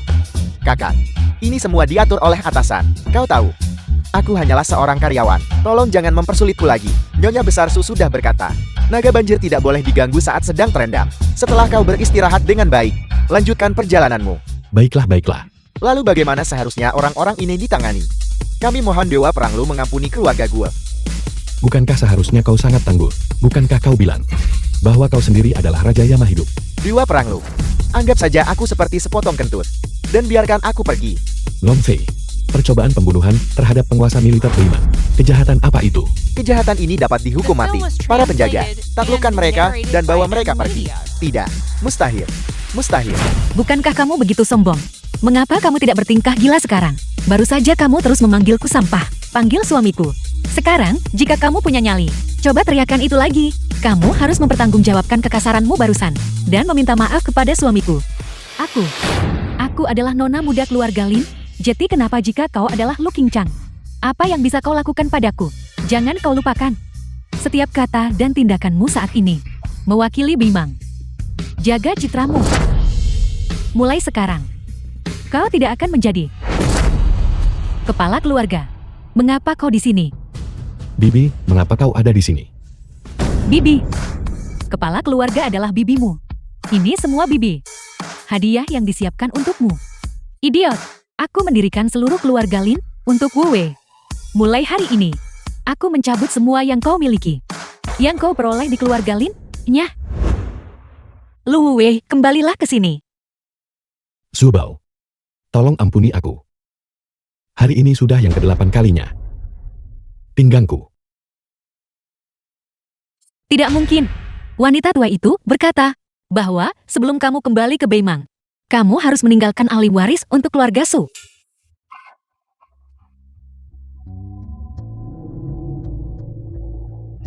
Kakak, ini semua diatur oleh atasan. Kau tahu, Aku hanyalah seorang karyawan. Tolong jangan mempersulitku lagi. Nyonya Besar Su sudah berkata, naga banjir tidak boleh diganggu saat sedang terendam. Setelah kau beristirahat dengan baik, lanjutkan perjalananmu. Baiklah, baiklah. Lalu bagaimana seharusnya orang-orang ini ditangani? Kami mohon Dewa Peranglu mengampuni keluarga gue. Bukankah seharusnya kau sangat tangguh? Bukankah kau bilang bahwa kau sendiri adalah Raja Yama hidup? Dewa Peranglu, anggap saja aku seperti sepotong kentut. Dan biarkan aku pergi. Longfei, percobaan pembunuhan terhadap penguasa militer Beiman. Kejahatan apa itu? Kejahatan ini dapat dihukum The mati. film was Para penjaga, translated taklukkan and mereka narrated dan bawa by mereka pergi. Media. Tidak, mustahil. Mustahil. Bukankah kamu begitu sombong? Mengapa kamu tidak bertingkah gila sekarang? Baru saja kamu terus memanggilku sampah. Panggil suamiku. Sekarang, jika kamu punya nyali, coba teriakan itu lagi. Kamu harus mempertanggungjawabkan kekasaranmu barusan. Dan meminta maaf kepada suamiku. Aku adalah nona muda keluarga Lin. Jadi kenapa jika kau adalah Lu Qingchang? Apa yang bisa kau lakukan padaku? Jangan kau lupakan. Setiap kata dan tindakanmu saat ini mewakili Bimang. Jaga citramu. Mulai sekarang, kau tidak akan menjadi kepala keluarga. Mengapa kau di sini? Bibi, mengapa kau ada di sini? Bibi. Kepala keluarga adalah bibimu. Ini semua bibi. Hadiah yang disiapkan untukmu. Idiot. Aku mendirikan seluruh keluarga Lin untuk Wu Wei. Mulai hari ini, aku mencabut semua yang kau miliki. Yang kau peroleh di keluarga Lin, nyah. Lu Wu Wei, kembalilah ke sini. Zubao, tolong ampuni aku. Hari ini sudah yang ke-8 kalinya. Pinggangku. Tidak mungkin. Wanita tua itu berkata bahwa sebelum kamu kembali ke Beimang, kamu harus meninggalkan ahli waris untuk keluarga Su.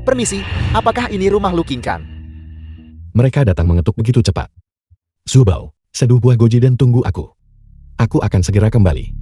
Permisi, apakah ini rumah Lu Qingchang? Mereka datang mengetuk begitu cepat. Zubao, seduh buah goji dan tunggu aku. Aku akan segera kembali.